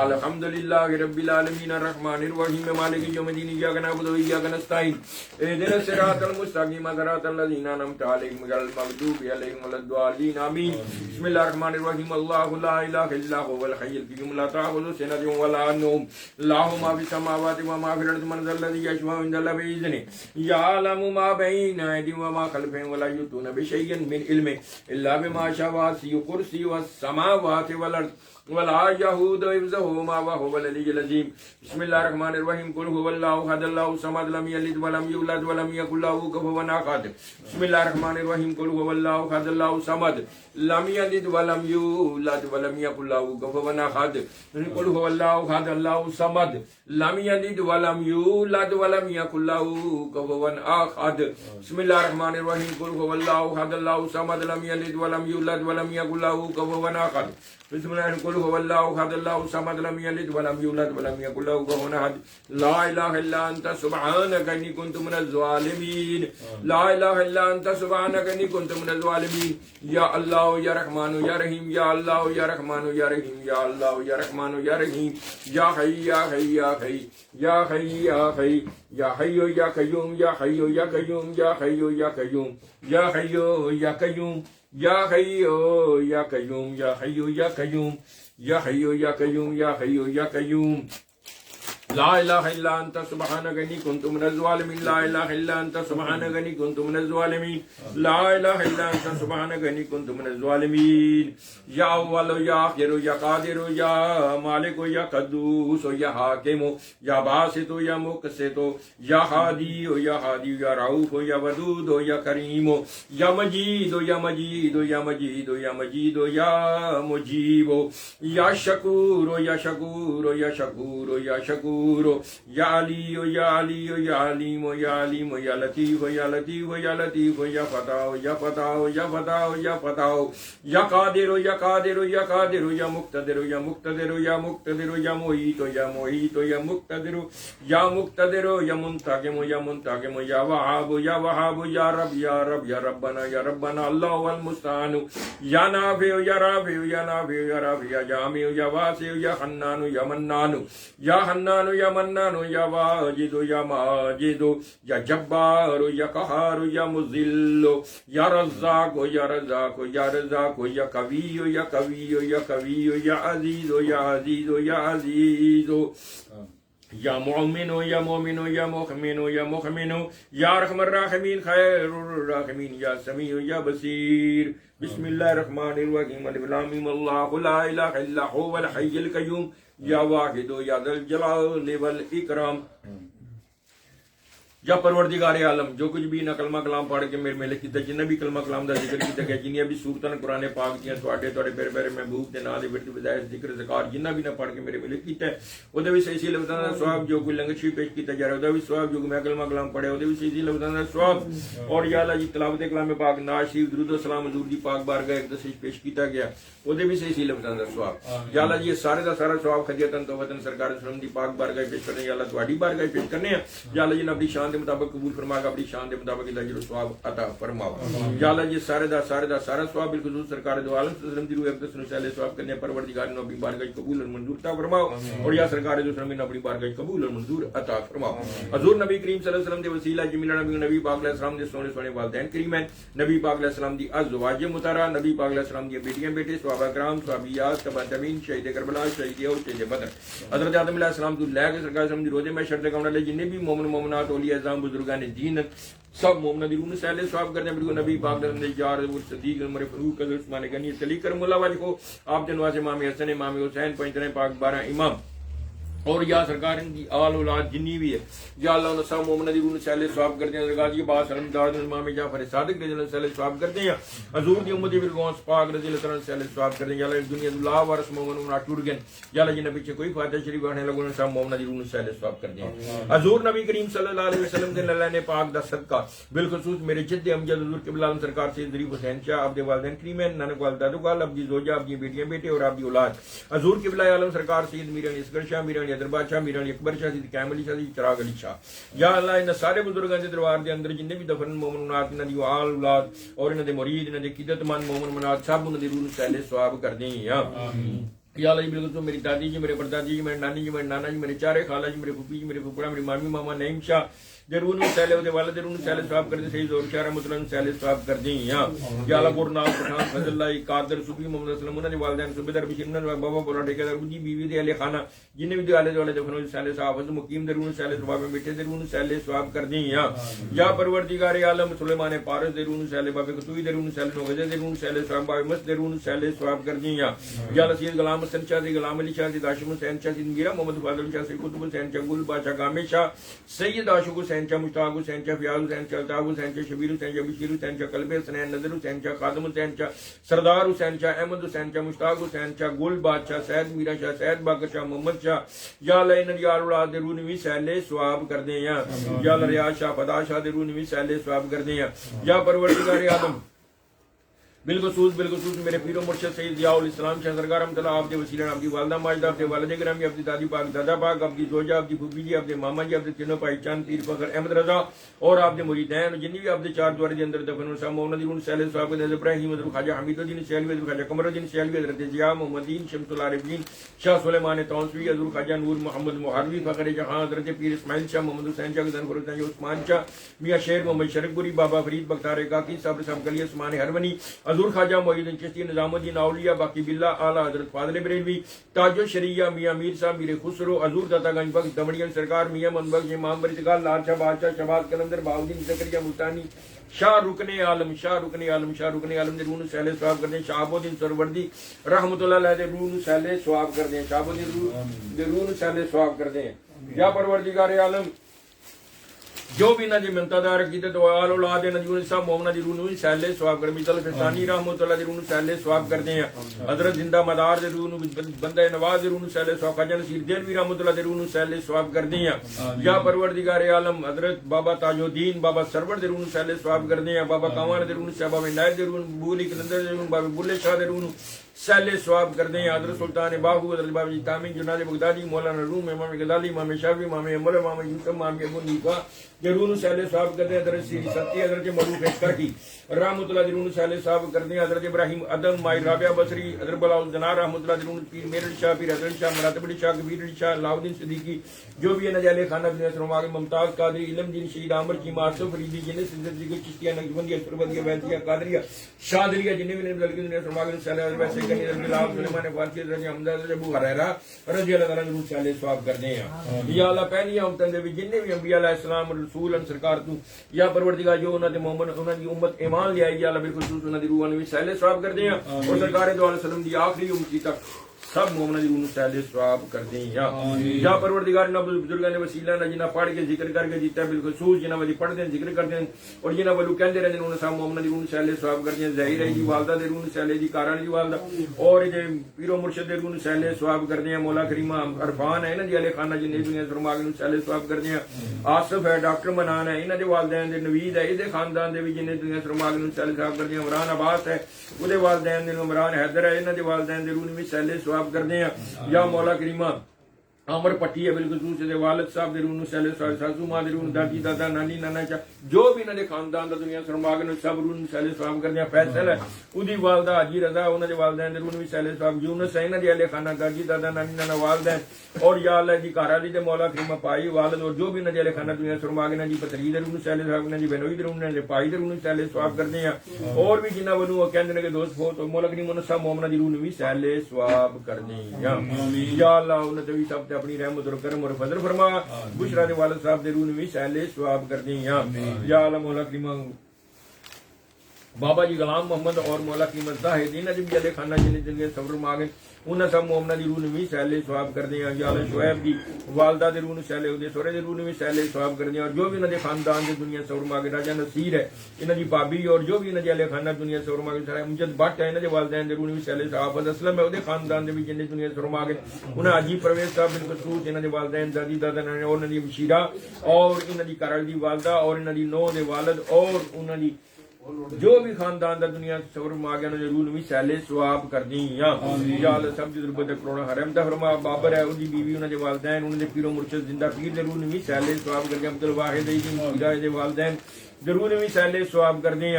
الحمدللہ رب العالمین الرحمن الرحیم مالک یوم الدین ایاک نعبد و ایاک نستعین اهدنا الصراط المستقیم صراط الذین انعمت علیہم غیر المغضوب علیہم ولا الضالین آمین بسم اللہ الرحمن الرحیم اللہ لا الہ الا هو الحی القیوم لا تأخذه سنة ولا نوم له ما في السماوات وما في الارض من ذا الذي يشفع عنده بإذنه يعلم ما بين أيديهم وما خلفهم ولا يحيطون بشيء من علمه إلا بما شاء وسع كرسيه السماوات والأرض ولا يهود حفظهما وهو العلي العظيم بسم الله الرحمن الرحيم قل هو الله احد الله الصمد لم يلد ولم يولد ولم يكن له كفوا احد بسم الله الرحمن الرحيم قل هو الله احد الله الصمد لم يلد ولم يولد ولم يكن له كفوا احد قل هو الله احد الله الصمد لم يلد ولم يولد ولم يكن له كفوا احد بسم الله الرحمن الرحيم قل هو الله احد الله الصمد لم يلد ولم يولد ولم يكن له كفوا احد بسم الله قل هو الله احد الله الصمد لم يلد ولم يولد ولم يكن له كفوا احد لا اله الا انت سبحانك اني كنت من الظالمين لا اله الا انت سبحانك اني كنت من الظالمين يا الله يا رحمن يا رحيم يا الله يا رحمن يا رحيم يا الله يا رحمن يا رحيم يا حي يا حي يا حي يا حي يا حي يا حي يا قيوم يا حي يا قيوم يا حي يا قيوم يا حي يا قيوم یا حیو یا قیوم یا حیو یا قیوم یا حیو یا قیوم یا حیو یا قیوم لا الہ الا انت سبحانک انی کنت من الظالمین لا الہ الا انت سبحانک انی کنت من الظالمین لا الہ الا انت سبحانک انی کنت من الظالمین یا اول یا آخر یا قادر یا مالک یا قدوس یا حاکم یا باسط یا مقسط یا ہادی یا رؤوف یا ودود یا کریم یا مجید یا مجید یا مجید یا مجید یا مجیب یا شکور یا شکور یا شکور یا شکور یا علی یا علی یا علیم یا علیم یا لطیف یا لطیف یا لطیف یا فتح یا فتح یا فتح یا فتح یا قادر یا قادر یا قادر یا مقتدر یا مقتدر یا مقتدر یا محیط یا محیط یا مقتدر یا مقتدر یا منتقم یا منتقم یا وہاب یا وہاب یا رب یا رب یا ربنا یا ربنا اللہ المستعان یا نافع یا رافع یا نافع یا رافع یا جامع یا واسع یا حنان یا منان یا حنان یا منان یا واجد یا ماجد یا جبار یا قہار یا مذل یا رزاق یا رزاق یا رزاق یا قوی یا قوی یا قوی یا عزیز یا عزیز یا عزیز یا مؤمن یا مومن یا مؤمن یا مؤمن یا رحم الراحمین خیر الراحمین یا سمیع یا بصیر بسم اللہ الرحمن الرحیم الف لام میم اللہ لا الہ الا هو الحی القیوم یا واحد یا ذا الجلال والاکرام یا پروردگار عالم جو کچھ بھی نہ کلمہ کلام پڑھ کے میرے ملک کیتا جنہیں بھی کلمہ کلام دا ذکر کیتا گیا جنہیں بھی صورتاں قرآن پاک دیاں تواڈے پیارے پیارے محبوب دے نال دے وچ بدائے ذکر ذکار جنہ بھی نہ پڑھ کے میرے ملک کیتا ہے او دے وچ صحیح لفظاں دا ثواب جو کوئی لنگر شریف پیش کیتا جا رہا او دا بھی ثواب جو میں کلمہ کلام پڑھے او دے وچ صحیح لفظاں دا ثواب اور یا اللہ جی تلاوت کلام پاک نعت شریف درود و سلام حضور دی پاک بارگاہ اقدس وچ پیش کیتا گیا او دے بھی صحیح لفظاں دا ثواب یا اللہ جی سارے دا سارا ثواب خدیتن توبتن سرکار وسلم دی پاک بارگاہ پیش کرنے یا اللہ تواڈی بارگاہ پیش کرنے ہیں یا اللہ جی اپنی شان دے مطابق قبول فرما اپنی شان دے مطابق اجر و ثواب عطا فرماؤ یا اللہ جی سارے دا ثواب بالخصوص سرکار دو عالم صلی اللہ علیہ وسلم دی روح اقدس نو سالے ثواب کرنے پروردگار نے اپنی بارگاہ قبول اور منظور عطا فرماؤ اور یا سرکار دو وسلم نے اپنی بارگاہ قبول اور منظور عطا فرماؤ حضور نبی کریم صلی اللہ علیہ وسلم دے وسیلہ جمیل نبی پاک علیہ السلام دے سونے سونے والدین کریمین نبی پاک علیہ السلام دی ازواج مطہرہ نبی پاک علیہ السلام دی بیٹیاں بیٹے صحابہ کرام صحابیات تبع تابعین شہید کربلا شہید اور شہید بدر حضرت آدم علیہ السلام تو لے کے سرکار وسلم دی روزے میں شرط کون لے جن بھی مومن مومنات اولیاء اعظام بزرگان دین سب مومن دی روح سہلے ثواب کرنے بالکل نبی پاک نے یار صدیق عمر فاروق حضرت عثمان غنی علی کرم اللہ وجہ کو آپ کے نواز امام حسن امام حسین پنجتنے پاک 12 امام اور یا سرکار ان کی آل اولاد جنی بھی ہے یا اللہ انہوں سب مومن دی روح سہلے ثواب کرتے ہیں سرکار جی با سلام دار امام جعفر صادق رضی اللہ سہلے ثواب کرتے ہیں حضور دی امت برگونس پاک رضی اللہ عنہ سہلے ثواب کرتے ہیں یا اللہ دنیا اللہ وارث مومن نہ ٹوٹ گئے یا اللہ جی نبی پیچھے کوئی فاتحہ شریف پڑھنے لگوں سب مومن دی روح سہلے ثواب کرتے ہیں حضور نبی کریم صلی اللہ علیہ وسلم کے اللہ نے پاک دا صدقہ بالخصوص میرے جد امجد حضور قبلہ عالم سرکار سے ظریف حسین شاہ آپ دے والدین کریمین نانک والدہ دکال آپ دی زوجہ آپ دی بیٹیاں بیٹے اور آپ دی اولاد حضور قبلہ عالم سرکار سید میران اسگر شاہ میران حیدرآباد شاہ میران اکبر شاہ سید کامل علی شاہ سید چراغ علی شاہ یا اللہ ان سارے بزرگاں دے دربار دے اندر جن بھی دفن مومنات انہاں دی آل اولاد اور انہاں دے مرید انہاں دے قدرت مند مومنات سب انہاں دی روح سہلے ثواب کر دیں آمین یا اللہ جی بالکل تو میری دادی جی میرے پردادی جی میرے نانی جی میرے نانا جی میرے چارے خالہ جی میرے پھوپھی جی میرے پھوپھڑا میری مامی ماما نعیم شاہ درون سہلے ہوتے والد درون سہلے ثواب کر دیں صحیح زور شاہ رحمۃ اللہ سہلے ثواب کر دیں یا اللہ گورنال پٹھان فضل اللہ قادر صوفی محمد اسلم انہاں دے والدین صوبیدار بشیر بابا بولا ٹھیکیدار بدی بیوی دے علی خانہ جن بھی والے والے دفن سہلے ثواب حضرت مقیم درون سہلے ثواب میں بیٹھے درون سہلے ثواب کر دیں یا پروردگار عالم سلیمان پارس درون سہلے باب قطوی درون سہلے نوغزے درون سہلے ثواب باب مس درون سہلے ثواب کر دیں یا اللہ سید غلام حسن شاہ سید غلام علی شاہ سید ہاشم حسین شاہ سید میرا محمد فاضل شاہ سید قطب حسین شاہ گل بادشاہ کامل شاہ سید عاشق حسین شاہ مشتاق حسین شاہ فیاض حسین شاہ الطاف حسین شاہ شبیر حسین شاہ بشیر حسین شاہ قلب حسین نظر حسین شاہ خادم حسین شاہ سردار حسین شاہ احمد حسین شاہ مشتاق حسین شاہ گل بادشاہ سید میرا شاہ سید باقر شاہ محمد شاہ یا اللہ ان یار اولاد درون وی سہلے ثواب کر دیں یا اللہ ریاض شاہ فدا شاہ درون وی سہلے ثواب کر دیں یا پروردگار عالم بالخصوص میرے پیر و مرشد سید ضیاء الاسلام شاہ سرکار رحمۃ اللہ آپ دے وسیلہ آپ دی والدہ ماجدہ آپ دے والد گرامی آپ دی دادی پاک دادا پاک آپ دی زوجہ آپ دی پھوپھی جی آپ دے ماما جی آپ دے تینوں بھائی چاند پیر فخر احمد رضا اور آپ دے مریدین جن بھی آپ دے چار دوارے دے اندر دفن صاحب محمد دی سہل صاحب حضرت ابراہیم حضرت خواجہ حمید الدین سیلوی حضرت خواجہ قمر الدین سیلوی حضرت ضیاء محمد دین شمس العارفین شاہ سلیمان تونسوی حضرت خواجہ نور محمد محروی فخر جہاں حضرت پیر اسماعیل شاہ محمد حسین شاہ غزنفر حسین عثمان شاہ میاں شیر محمد شرک پوری بابا فرید بختار کاکی صاحب صاحب کلی عثمان ہرونی حضور خواجہ معین الدین چشتی نظام الدین اولیاء باقی باللہ اعلیٰ حضرت فاضل بریلوی تاج الشریعہ میاں میر صاحب میر خسرو حضور داتا گنج بخش دمڑین سرکار میاں من بخش امام برتگال لال شاہ بادشاہ شہباز قلندر بہاؤدین زکریا ملتانی شاہ رکن عالم شاہ رکن عالم شاہ رکن عالم دے روح سہلے ثواب کر دیں شہاب الدین سروردی رحمۃ اللہ علیہ دے روح سہلے ثواب کر دیں شہاب الدین دے روح سہلے ثواب کر دیں یا پروردگار عالم جو بھی نہ دی منتدار کی تو آل اولاد نجون صاحب مومنہ دی روح سہلے ثواب کر مثل فسانی رحمۃ اللہ دی روح سہلے ثواب کر دیں حضرت زندہ مدار دے روح بندہ نواز دی روح سہلے ثواب خواجہ نصیر دہلوی رحمۃ اللہ دی روح سہلے ثواب کر دیں یا پروردگار عالم حضرت بابا تاج الدین بابا سرور دے روح سہلے ثواب کر دیں بابا کاوان دے روح صاحب بابا عنایت دے روح بولی کلندر دے روح بابا بلے شاہ دے روح سہلے ثواب کر دیں حضرت سلطان باہو حضرت بابا جی تامین جناد بغدادی مولانا روم امام غزالی امام شافعی امام عمر امام یوسف امام ابو حنیفہ ضرور سہلے ثواب کر دیں حضرت سیری ستی حضرت معروف اشکر کی رحمۃ اللہ ضرور سہلے ثواب کر دیں حضرت ابراہیم ادم مائی رابعہ بصری حضرت بلاؤ الجنار رحمۃ اللہ ضرور پیر میرل شاہ پیر حضرت شاہ مراتب علی شاہ کبیر علی شاہ علاؤدین صدیقی جو بھی ہے نجال خانہ بن اسرما ممتاز قادری علم دین شہید عامر کی معصوف فریدی جنہیں سلسلہ چشتیہ نقشبندیہ سربندیہ ویسیہ قادریہ شادریہ جنہیں بھی نے اسرما سہلے ویسے کرنی رضی سلیمان فارسی رضی حمزہ رضی ابو ہریرہ رضی اللہ تعالیٰ ضرور سہلے ثواب کر دیں یا اللہ پہلی امتن دے جنہیں بھی انبیاء علیہ السلام رسول سرکار تو یا پروردگار جو انہوں نے مومن انہوں نے امت ایمان لے آئی یا اللہ بالخصوص انہوں نے روح نے سہلے ثواب کر دیں اور سرکار دو علیہ وسلم دی آخری امتی تک سب مومنہ دی روح سہلے ثواب کر دیں یا پروردگار نہ بزرگان وسیلہ نہ جنہ پڑھ کے ذکر کر کے دیتا ہے بالخصوص جنہ ولی پڑھ دیں ذکر کر دیں اور جنہ ولو کہندے رہندے انہوں نے سب مومنہ دی روح سہلے ثواب کر دیں ظاہر ہے جی والدہ دے روح سہلے دی کاران دی والدہ اور جے پیرو مرشد دے روح سہلے ثواب کر دیں مولا کریمہ عرفان ہے نا جی علی خانہ جن دنیا فرما کے سہلے ثواب کر دیں آصف ہے ڈاکٹر منان ہے انہاں دے والدین دے نوید ہے دے خاندان دے بھی جن دنیا فرما کے سہلے ثواب کر دیں عمران عباس ہے او دے والدین دے عمران حیدر ہے انہاں دے والدین دے روح سہلے ثواب کر دیں یا مولا کریمہ عمر پٹی ہے بالخصوص دے والد صاحب دے روح سہلے ساسو ماں دے روح دادی دادا نانی نانا چا جو بھی انہاں دے خاندان دا دنیا سرماگ نے سب روح سہلے ثواب کر دیا فیصل ہے اودی والدہ حاجی رضا انہاں دے والدین دے روح بھی سہلے ثواب یونس ہے انہاں دے اہل خانہ دادی دادا نانی نانا والدین اور یا اللہ دی گھر والی دے مولا کریمہ پائی والد اور جو بھی انہاں دے اہل خانہ دنیا سرماگ نے جی پتری دے روح سہلے ثواب نے جی بنوئی دے روح نے پائی دے روح سہلے ثواب کر دیا اور بھی جنہ ونو کہندے نے کہ دوست ہو تو مولا کریمہ نے سب مومنہ دی روح بھی سہلے ثواب کر دیا یا اللہ انہاں تے بھی سب تے اپنی رحمت اور کرم اور فضل فرما بشرا دے والد صاحب دے روح بھی سہلے ثواب کر دیں یا اللہ مولا کریمہ بابا جی غلام محمد اور مولا کریمہ زاہد انہاں دی بھی علی خانہ جن دنیا صبر مانگے انہاں سب مومنہ دی روح بھی سہلے ثواب کر دیں یا اللہ شعیب دی والدہ دے روح سہلے دے سورے دے روح بھی سہلے ثواب کر دیں اور جو بھی انہاں دے خاندان دے دنیا صبر مانگے راجہ نصیر ہے انہاں دی بابی اور جو بھی انہاں دے علی خانہ دنیا صبر مانگے سارے امجد بٹ ہے انہاں دے والدین دے روح بھی سہلے ثواب اسلم ہے او دے خاندان دے بھی جن دنیا صبر مانگے انہاں حاجی پرویز صاحب بالخصوص انہاں دے والدین دادی دادا نانا اور انہاں دی مشیرہ اور انہاں دی گھر والی دی والدہ اور انہاں دی نو دے والد اور انہاں دی جو بھی خاندان دا دنیا صبر مانگے انہاں دے روح بھی سہلے ثواب کر دیں یا اللہ سب دی ضرورت کروڑا حرم دا فرما بابر ہے اودی بیوی انہاں دے والدین انہاں دے پیرو مرشد زندہ پیر دے روح بھی سہلے ثواب کر دیں عبد الواحد دی مشیرہ دے والدین ضرور بھی سہلے ثواب کر دیں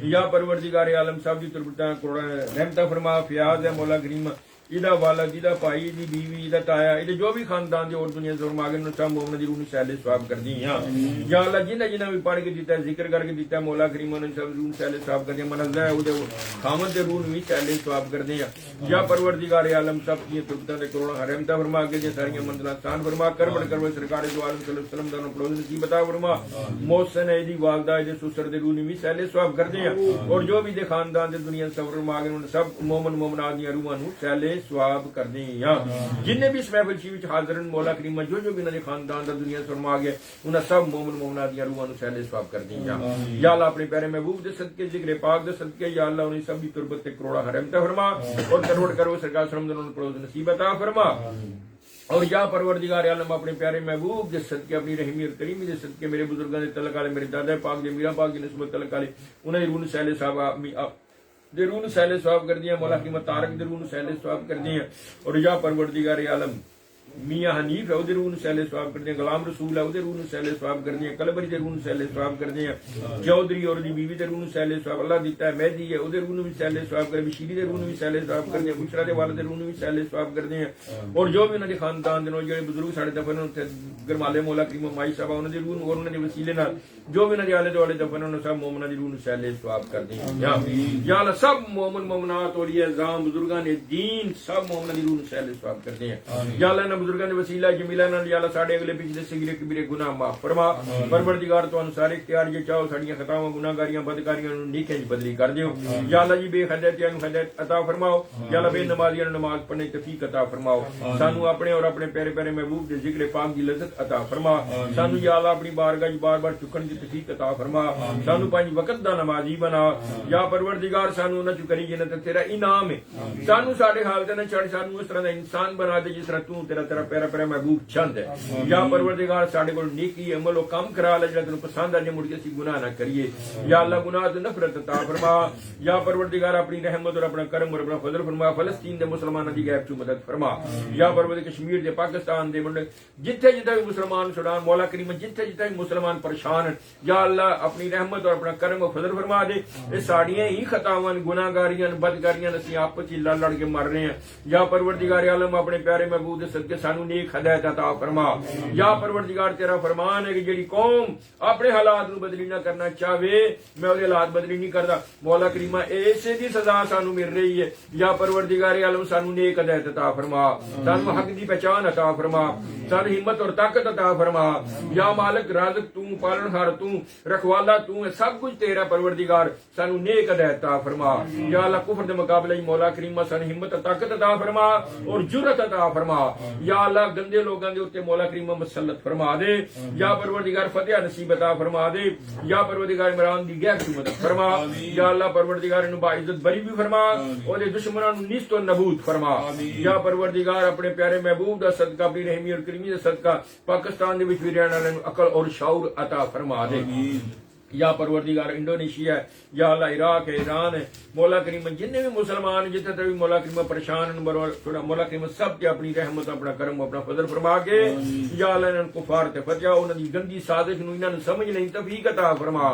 یا پروردگار عالم سب دی ضرورت کروڑا رحمت فرما فیاض ہے مولا کریم ایدہ والد ایدہ پائی دی بیوی ایدہ تایا ایدہ جو بھی خاندان دے اور دنیا سے فرما کے سب مومنہ دی روح سہلے ثواب کر دیں یا اللہ جنہ جنہ بھی پڑھ کے دیتا ہے ذکر کر کے دیتا ہے مولا کریم نے سب روح سہلے ثواب کر دیں منزہ ہے او دے خامد دے روح بھی سہلے ثواب کر دیں یا پروردگار عالم سب کی تربتہ دے کروڑا حرمتہ فرما کے جے ساریاں منزلہ سان فرما کر بڑھ کر وہ سرکار دو عالم صلی اللہ علیہ وسلم دانوں پڑھو نصیب عطا فرما محسن ہے دی والدہ ہے سسر دے روح بھی سہلے ثواب کر دیں اور جو بھی دے خاندان دے دنیا سے فرما کے سب مومن مومنات دی روحاں نو سہلے ثواب کر دیں جن بھی اس محفل شریف حاضر مولا کریمہ جو بھی انہوں نے خاندان دا دنیا فرما گئے انہاں سب مومن مومنات دی روحاں نو سہلے ثواب کر دیں یا اللہ اپنے پیارے محبوب دے صدقے ذکر پاک دے صدقے یا اللہ انہیں سب دی تربت تے کروڑا حرم تے فرما اور کروڑ کرو سرکار سلام دے انہوں پڑھو نصیب عطا فرما اور یا پروردگار عالم اپنے پیارے محبوب دے صدقے اپنی رحمی اور کریمی دے صدقے میرے بزرگاں دے تعلق والے میرے دادا پاک دے میرا پاک دی نسبت تعلق والے انہیں روح سہلے ثواب دے روح سہلے ثواب کر دیا مولا کریمہ تارک دے روح سہلے ثواب کر دیا اور یا پروردگار عالم میاں حنیف ہے ਉਹਦੇ ਰੂਹ ਨੂੰ ਸੈਲੇ ਸਵਾਬ ਕਰਦੇ ਆ, ਗੁਲਾਮ ਰਸੂਲ ਹੈ ਉਹਦੇ ਰੂਹ ਨੂੰ ਸੈਲੇ ਸਵਾਬ ਕਰਦੇ ਆ, ਕਲਬਰੀ ਦੇ ਰੂਹ ਨੂੰ ਸੈਲੇ ਸਵਾਬ ਕਰਦੇ ਆ, ਚੌਧਰੀ ਔਰ ਦੀ ਬੀਵੀ ਦੇ ਰੂਹ ਨੂੰ ਸੈਲੇ ਸਵਾਬ ਅੱਲਾਹ ਦਿੱਤਾ ਹੈ, ਮਹਿਦੀ ਹੈ ਉਹਦੇ ਰੂਹ ਨੂੰ ਵੀ ਸੈਲੇ ਸਵਾਬ ਕਰਦੇ, ਬਸ਼ੀਰੀ ਦੇ ਰੂਹ ਨੂੰ ਵੀ ਸੈਲੇ ਸਵਾਬ ਕਰਦੇ ਆ, ਬੁਸ਼ਰਾ ਦੇ ਵਾਲਦ ਦੇ ਰੂਹ ਨੂੰ ਵੀ ਸੈਲੇ ਸਵਾਬ ਕਰਦੇ ਆ, ਔਰ ਜੋ ਵੀ ਉਹਨਾਂ ਦੇ ਖਾਨਦਾਨ ਦੇ ਨਾਲ ਜਿਹੜੇ ਬਜ਼ੁਰਗ ਸਾਡੇ ਦਫਨ ਉੱਥੇ ਗਰਮਾਲੇ ਮੌਲਾ ਕਰੀਮ ਮਾਈ ਸਾਹਿਬਾ ਉਹਨਾਂ ਦੀ ਰੂਹ ਨੂੰ ਔਰ ਉਹਨਾਂ ਦੇ ਵਸੀਲੇ ਨਾਲ ਜੋ ਵੀ ਉਹਨਾਂ ਦੇ ਆਲੇ ਦੁਆਲੇ ਦਫਨ ਉਹਨਾਂ ਸਭ ਮੂਮਨਾਂ ਦੀ ਰੂਹ ਨੂੰ ਸੈਲੇ ਸਵਾਬ ਕਰਦੇ ਆ یا اللہ سب مومن مومنات اولیاء اعظام بزرگان دین سب مومنوں دی روح نوں سہل ثواب کرتے ہیں یا اللہ انہاں بزرگاں دے وسیلہ جمیلہ نال یا اللہ ساڈے اگلے پچھلے صغیرے کبیرے گناہ معاف فرما پروردگار تانوں سارے اختیار جے چاہو ساڈیاں خطاواں گناہگاریاں بدکاریاں نوں نیکیاں وچ بدلی کر دیو یا اللہ جی بے ہدایتیاں نوں ہدایت عطا فرماؤ یا اللہ بے نمازیاں نوں نماز پڑھنے دی توفیق عطا فرماؤ سانوں اپنے اور اپنے پیارے پیارے محبوب دے ذکر پاک دی لذت عطا فرما سانوں یا اللہ اپنی بارگاہ وچ بار بار چکن دی توفیق عطا فرما سانوں پنج وقت دا نمازی بنا یا پروردگار سانوں انہاں چ کری جنت تیرا انعام ہے سانوں ساڈے حال تے نہ چھڑ سانوں اس طرح دا انسان بنا دے جس طرح تو تیرا پیارا پیارا محبوب چاہندا ہے یا پروردگار ساڈے کول نیکی عمل و کام کرا لے جڑا تینوں پسند آ جے مڑ کے اسی گناہ نہ کریے یا اللہ گناہ تو نفرت عطا فرما یا پروردگار اپنی رحمت اور اپنا کرم اور اپنا فضل فرما فلسطین دے مسلماناں دی غیب چ مدد فرما یا پروردگار کشمیر دے پاکستان دے منڈ جتھے جتھے بھی مسلمان سوڈان مولا کریم جتھے جتھے بھی مسلمان پریشان ہیں یا اللہ اپنی رحمت اور اپنا کرم و فضل فرما دے اے ساڈیاں ہی خطاواں گناہگاریاں بدکاریاں اسی آپس وچ لڑ کے مر رہے ہیں یا پروردگار عالم اپنے پیارے محبوب دے صدقے سانوں نیک ہدایت عطا فرما یا پروردگار تیرا فرمان ہے کہ جڑی قوم اپنے حالات نو بدلی نہ کرنا چاہے میں وہ حالات بدلی نہیں کردا مولا کریمہ ایسے دی سزا سانوں مل رہی ہے یا پروردگار عالم سانوں نیک ہدایت عطا فرما سانوں حق دی پہچان عطا فرما سانوں ہمت اور طاقت عطا فرما یا مالک رازق تو پالنہار تو رکھوالا تو سب کچھ تیرا پروردگار سانوں نیک ہدایت عطا فرما یا اللہ کفر دے مقابلے مولا کریمہ سانوں ہمت اور طاقت عطا فرما اور جرأت عطا فرما یا اللہ گندے لوگاں دے اوتے مولا کریمہ مسلط فرما دے یا پروردگار فتح نصیب عطا فرما دے یا پروردگار عمران دی غیب کی مدد فرما یا اللہ پروردگار نو باعزت بری بھی فرما اور دے دشمناں نو نیست و نابود فرما یا پروردگار اپنے پیارے محبوب دا صدقہ اپنی رحمی اور کریمی دا صدقہ پاکستان دے وچ رہن والے عقل اور شعور عطا فرما دے یا پروردگار انڈونیشیا ہے یا اللہ عراق ہے ایران ہے مولا کریم جتنے بھی مسلمان جتنے تک بھی مولا کریم پریشان تھوڑا مولا کریم سب کے اپنی رحمت اپنا کرم اپنا فضل فرما کے یا اللہ انہاں کفار تے فتح انہاں دی گندی سازش نو انہاں نوں سمجھ نہیں توفیق عطا فرما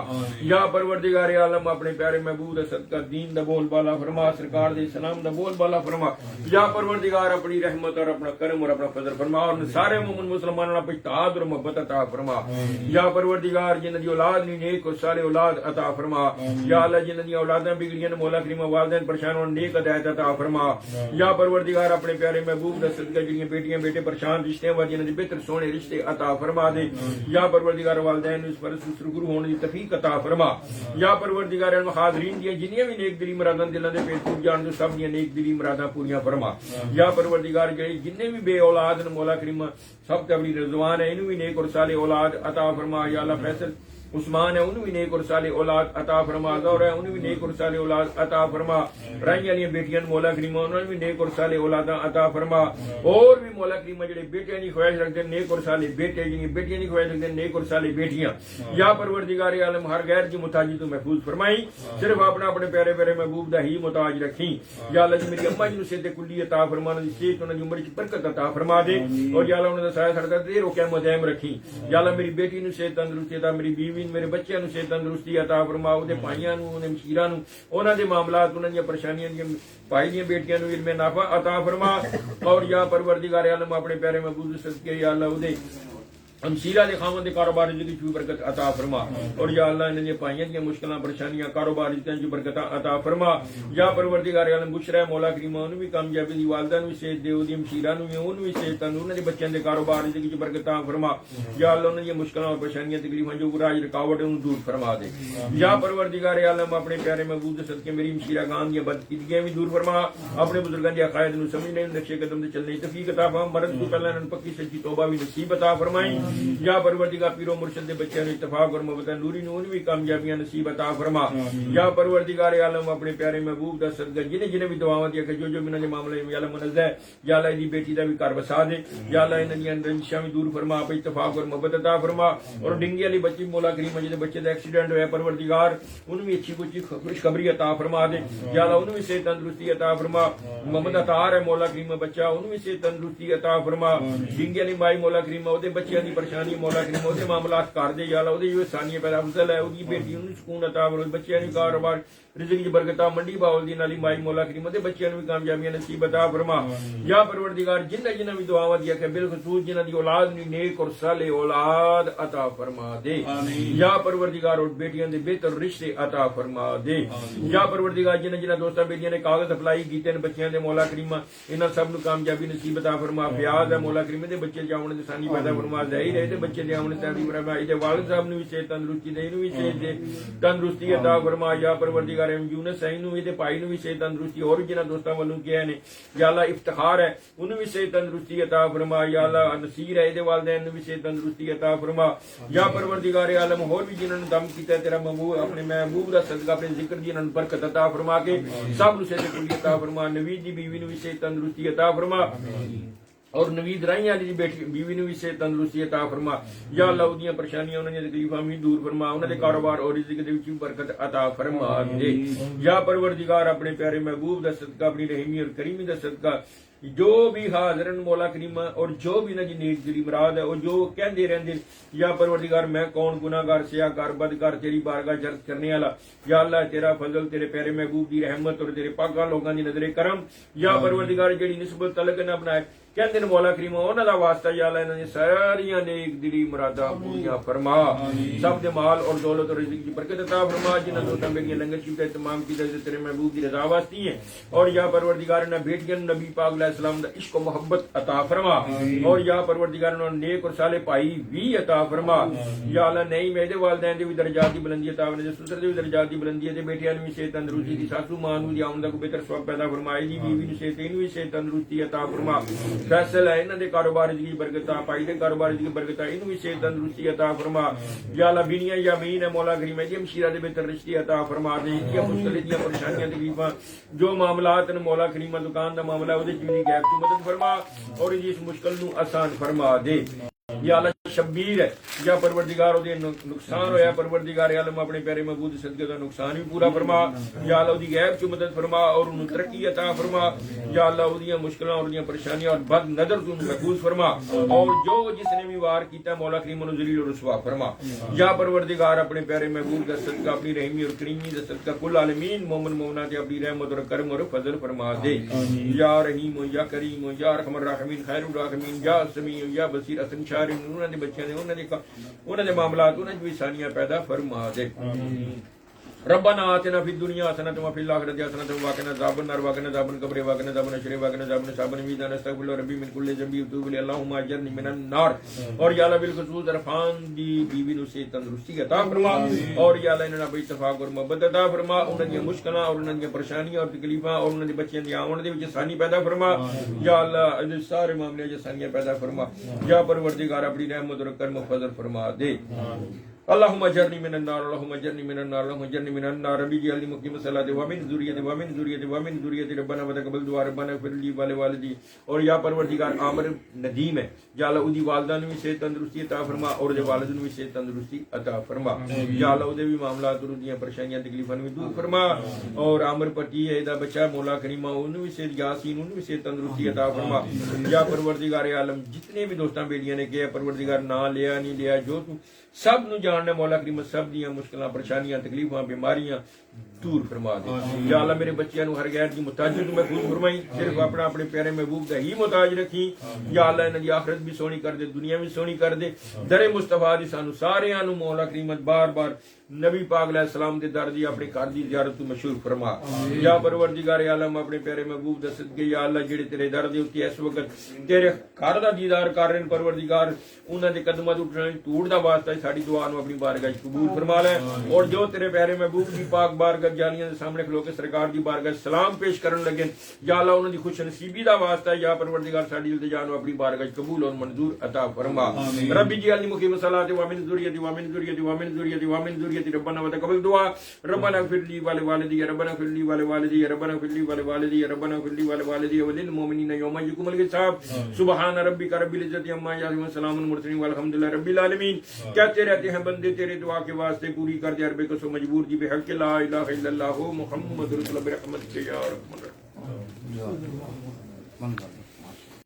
یا پروردگار عالم اپنے پیارے محبوب دا صدقہ دین دا بول بالا فرما سرکار دے اسلام دا بول بالا فرما یا پروردگار اپنی رحمت اور اپنا کرم اور اپنا فضل فرما اور سارے مومن مسلماناں پہ اتحاد اور محبت عطا فرما یا پروردگار جنہاں دی اولاد نہیں نیک اور سارے اولاد عطا فرما یا اللہ جنہاں دی اولاداں بگڑیاں مولا کریم والدین پریشان اور نیک ہدایت عطا فرما یا پروردگار اپنے پیارے محبوب دا صدقہ جڑیاں بیٹیاں بیٹے پریشان رشتے وا جنہاں دے بہتر سونے رشتے عطا فرما دے یا پروردگار والدین اس پر سرگرو ہونے دی توفیق عطا فرما یا پروردگار حاضرین دی جنیاں بھی نیک دلی مراداں دلاں دے پیٹ پور جان دے سب دی نیک دلی مراداں پوریاں فرما یا پروردگار جنے بھی بے اولاد نے مولا کریم سب تے اپنی رضوان ہے انہوں بھی نیک اور صالح اولاد عطا فرما یا اللہ فیصل عثمان ہے انہوں بھی نیک اور صالح اولاد عطا فرما زہرا ہے انہوں بھی نیک اور صالح اولاد عطا فرما رائی والی بیٹیاں مولا کریم انہوں بھی نیک اور صالح اولاداں عطا فرما اور بھی مولا کریم جڑے بیٹیاں دی خواہش رکھتے ہیں نیک اور صالح بیٹے جڑی بیٹیاں دی خواہش رکھتے ہیں نیک اور صالح بیٹیاں یا پروردگار عالم ہر غیر کی محتاجی تو محفوظ فرمائی صرف اپنا اپنے پیارے پیارے محبوب دا ہی محتاج رکھیں یا اللہ جی میری اماں جی نوں صحت کلی عطا فرما انہاں دی صحت انہاں دی عمر وچ برکت عطا فرما دے اور یا اللہ انہاں دا سایہ سڑکا دیر و قیامت دائم رکھیں یا اللہ میری بیٹی نوں صحت تندرستی عطا میری بیوی میرے بچیاں نوں صحت تندرستی عطا فرما اودے بھائیاں نوں اونہاں مشیراں نوں انہاں دے معاملات انہاں دی پریشانیاں دی بھائی دی بیٹیاں نوں علم نافع عطا فرما اور یا پروردگار عالم اپنے پیارے محبوب دے صدقے یا اللہ اودے امثیلہ دے خاوند دے کاروبار دی جو برکت عطا فرما اور یا اللہ انہاں دی پائیاں دی مشکلاں پریشانیاں کاروبار دی جو برکت عطا فرما یا پروردگار عالم بشرا مولا کریم انہوں بھی کامیابی دی والدہ نوں صحت دے اودی امثیلہ نوں بھی انہوں بھی صحت انہاں دے بچیاں دے کاروبار دی جو برکت فرما یا اللہ انہاں دی مشکلاں اور پریشانیاں تکلیفاں جو براج رکاوٹ انہوں دور فرما دے یا پروردگار عالم اپنے پیارے محبوب دے صدقے میری امثیلہ گان دی بدکیدگیاں بھی دور فرما اپنے بزرگاں دی عقائد نوں سمجھنے نقشے قدم تے چلنے توفیق عطا فرما مرد تو پہلے انہاں پکی سچی توبہ بھی نصیب عطا فرمائی یا پروردگار پیرو مرشد دے بچیاں نوں اتفاق اور محبت نوری نوں بھی کامیابیاں نصیب عطا فرما یا پروردگار عالم اپنے پیارے محبوب دا صدقہ جنہیں جنہیں بھی دعاواں دیا کہ جو جو انہاں دے معاملے میں یا اللہ منزہ ہے یا اللہ دی بیٹی دا بھی گھر بسا دے یا اللہ انہاں دی رنجشاں بھی دور فرما اپ اتفاق اور محبت عطا فرما اور ڈنگی والی بچی مولا کریم جے بچے دا ایکسیڈنٹ ہویا پروردگار انہوں بھی اچھی کچھ خوشخبری عطا فرما دے یا اللہ انہوں بھی صحت تندرستی عطا فرما محمد عطار ہے مولا کریم بچہ انہوں بھی صحت تندرستی عطا فرما ڈنگی والی مائی مولا کریم او دے بچیاں دی پریشانی مولا کریم او دے معاملات کر دے یا اللہ او دی جو ثانیہ پیدا افضل ہے او دی بیٹی انہوں سکون عطا فرما بچیاں دی کاروبار رزق دی برکتہ منڈی باول دی نالی مائی مولا کریم دے بچیاں نوں بھی کامیابیاں نصیب عطا فرما یا پروردگار جنہ بھی دعاواں دیا کہ بالخصوص جنہاں دی اولاد نہیں نیک اور صالح اولاد عطا فرما دے یا پروردگار اور بیٹیاں دے بہتر رشتے عطا فرما دے یا پروردگار جنہ دوستاں بیٹیاں نے کاغذ اپلائی کیتے نے بچیاں دے مولا کریم انہاں سب نوں کامیابی نصیب عطا فرما پیاز ہے مولا کریم دے بچے جاون دے سانی پیدا فرما ظاہر ہے تے بچے دے آون تے فرما دے والد صاحب نوں بھی صحت تندرستی دے انہوں بھی صحت دے تندرستی عطا فرما یا پروردگار یونس ہے انہوں بھی پائی نوں بھی صحت تندرستی اور جنہ دوستاں والوں کیا نے یا اللہ افتخار ہے انہوں بھی صحت تندرستی عطا فرما یا اللہ نصیر ہے دے والدین نوں بھی صحت تندرستی عطا فرما یا پروردگار عالم اور بھی جنہاں نے دم کیتا ہے تیرا محبوب اپنے محبوب دا صدقہ اپنے ذکر دی انہاں برکت عطا فرما کے سب نوں صحت کلی عطا فرما نوید دی بیوی نوں بھی صحت تندرستی عطا فرما اور نوید رائی والی بیٹی بیوی نوں بھی صحت تندرستی عطا فرما یا اللہ اودیاں پریشانیاں انہاں دی تکلیفاں بھی دور فرما انہاں دے کاروبار اور رزق دے وچ برکت عطا فرما دے یا پروردگار اپنے پیارے محبوب دا صدقہ اپنی رحیمی اور کریمی دا صدقہ جو بھی حاضرن مولا کریم اور جو بھی نہ نیک دلی مراد ہے اور جو کہندے رہندے یا پروردگار میں کون گناہگار سیاہکار بدکار تیری بارگاہ جرد کرنے والا یا اللہ تیرا فضل تیرے پیارے محبوب دی رحمت اور تیرے پاک لوگاں دی نظر کرم یا پروردگار جڑی نسبت تلک نہ بنائے کہندے مولا کریم انہاں دا واسطہ یا اللہ انہاں دی ساریاں نیک دلی مراداں پوریاں فرما سب دے مال اور دولت اور رزق دی برکت عطا فرما جنہاں دوستاں میری لنگر شریف کا تمام کیتا تیرے محبوب دی رضا واسطے ہیں اور یا پروردگار نے بیٹیاں نبی پاک علیہ السلام دا عشق و محبت عطا فرما اور یا پروردگار نے نیک اور صالح بھائی بھی عطا فرما یا اللہ نہیں میرے والدین دے بھی درجات دی بلندی عطا فرما سسر دے بھی درجات دی بلندی تے بیٹیاں نوں صحت تندرستی دی ساسو ماں نوں دی آمدہ کو بہتر ثواب پیدا فرمائے دی بیوی نوں صحت تندرستی عطا فرما فیصل ہے انہاں دے کاروبار دی برکت پائی دے کاروبار دی برکت انہوں بھی صحت تندرستی عطا فرما یا اللہ بینیا یا مین ہے مولا کریم دی مشیرہ دے بہتر رشتے عطا فرما دے یا مختلف دی پریشانیاں تکلیفاں جو معاملات نے مولا کریم دکان دا معاملہ اودے چ بھی غیب تو مدد فرما اور اس مشکل نو آسان فرما دے یا اللہ شبیر ہے یا پروردگار دے نقصان ہویا پروردگار عالم اپنے پیارے محبوب صدقے دا نقصان بھی پورا فرما یا اللہ دی غیب چ مدد فرما اور انہوں ترقی عطا فرما یا اللہ اودیاں مشکلاں اور اودیاں پریشانیاں اور بد نظر تو محفوظ فرما اور جو جس نے بھی وار کیتا مولا کریم انہوں ذلیل اور رسوا فرما یا پروردگار اپنے پیارے محبوب دا صدقہ اپنی رحیمی اور کریمی دا صدقہ کل عالمین مومن مومنات اپنی رحمت اور کرم اور فضل فرما دے یا رحیم یا کریم یا ارحم الراحمین خیر الراحمین یا سمیع یا بصیر حسن شاعر انہوں نے بچے نے انہوں نے معاملات انہوں نے بھی ثانیہ پیدا فرما دے ربنا آتنا فی الدنیا حسنۃ وفی الآخرۃ حسنۃ وقنا عذاب النار وقنا عذاب القبر وقنا عذاب الحشر وقنا عذاب النار وقنا نستغفر ربی من کل ذنب وتوب الی اللهم اجرنی من النار اور یا اللہ بالخصوص عرفان دی بیوی نوں سے تندرستی عطا فرما اور یا اللہ انہاں نال اتفاق اور محبت عطا فرما انہاں دی مشکلاں اور انہاں دی پریشانیاں اور تکلیفاں اور انہاں دے بچیاں دی آون دے وچ آسانی پیدا فرما یا اللہ ان سارے معاملے وچ آسانیاں پیدا فرما یا پروردگار اپنی رحمت اور کرم و فضل فرما دے اللهم اجرني من النار اللهم اجرني من النار اللهم اجرني من النار ربي اجعلني مقيم الصلاة ومن ذريتي ربنا وتقبل دعاء ربنا اغفر لي ولوالدي اور یا پروردگار عامر ندیم ہے یا اللہ اودی والدہ نوں بھی صحت تندرستی عطا فرما اور دے والد نوں بھی صحت تندرستی عطا فرما یا اللہ اودے بھی معاملات اور دیاں پریشانیاں تکلیفاں بھی دور فرما اور عامر پٹی ہے دا بچہ مولا کریم انہوں بھی صحت یاسین انہوں بھی صحت تندرستی عطا فرما یا پروردگار عالم جتنے بھی دوستاں بیٹیاں نے کہا پروردگار نہ لیا نہیں لیا جو تو سب نو جاننے مولا کریم سب دیاں مشکلاں پریشانیاں تکلیفاں بیماریاں دور فرما دے یا اللہ میرے بچیاں نو ہر غیر دی محتاجی تو محفوظ فرمائی صرف اپنا اپنے پیارے محبوب دا ہی محتاج رکھی یا اللہ انہاں دی آخرت بھی سونی کر دے دنیا بھی سونی کر دے در مصطفیٰ دی سانو ساریاں نو مولا کریم بار بار نبی پاک علیہ السلام دے در دی اپنے گھر دی زیارت تو مشہور فرما یا پروردگار عالم اپنے پیارے محبوب دا صدقے یا اللہ جڑے تیرے در دے اوتے اس وقت تیرے گھر دا دیدار کر رہے پروردگار انہاں دے قدماں تے اٹھنے توڑ دا واسطہ ساڈی دعا نو اپنی بارگاہ قبول فرما لے اور جو تیرے پیارے محبوب دی پاک بارگاہ برکت جالیاں دے سامنے کھلو کے سرکار دی بارگاہ سلام پیش کرن لگے یا اللہ انہاں دی خوش نصیبی دا واسطہ ہے یا پروردگار ساڈی التجا نو اپنی بارگاہ قبول اور منظور عطا فرما ربی جعلنی مقیم الصلاۃ و من ذریتی و من ذریتی و من ذریتی و من ذریتی ربنا وتقبل دعا ربنا اغفر لي ولوالدي ربنا اغفر لي ولوالدي ربنا اغفر لي ولوالدي ربنا اغفر لي ولوالدي وللمؤمنين يوم يقوم الحساب سبحان ربك رب العزة عما يصفون وسلام على المرسلين والحمد لله رب العالمین. کہتے رہتے ہیں بندے تیرے دعا کے واسطے پوری کر دے عربے کو سو مجبور دی بحق لا الہ الا اللہ محمد رسول اللہ برحمتک یا رحمت.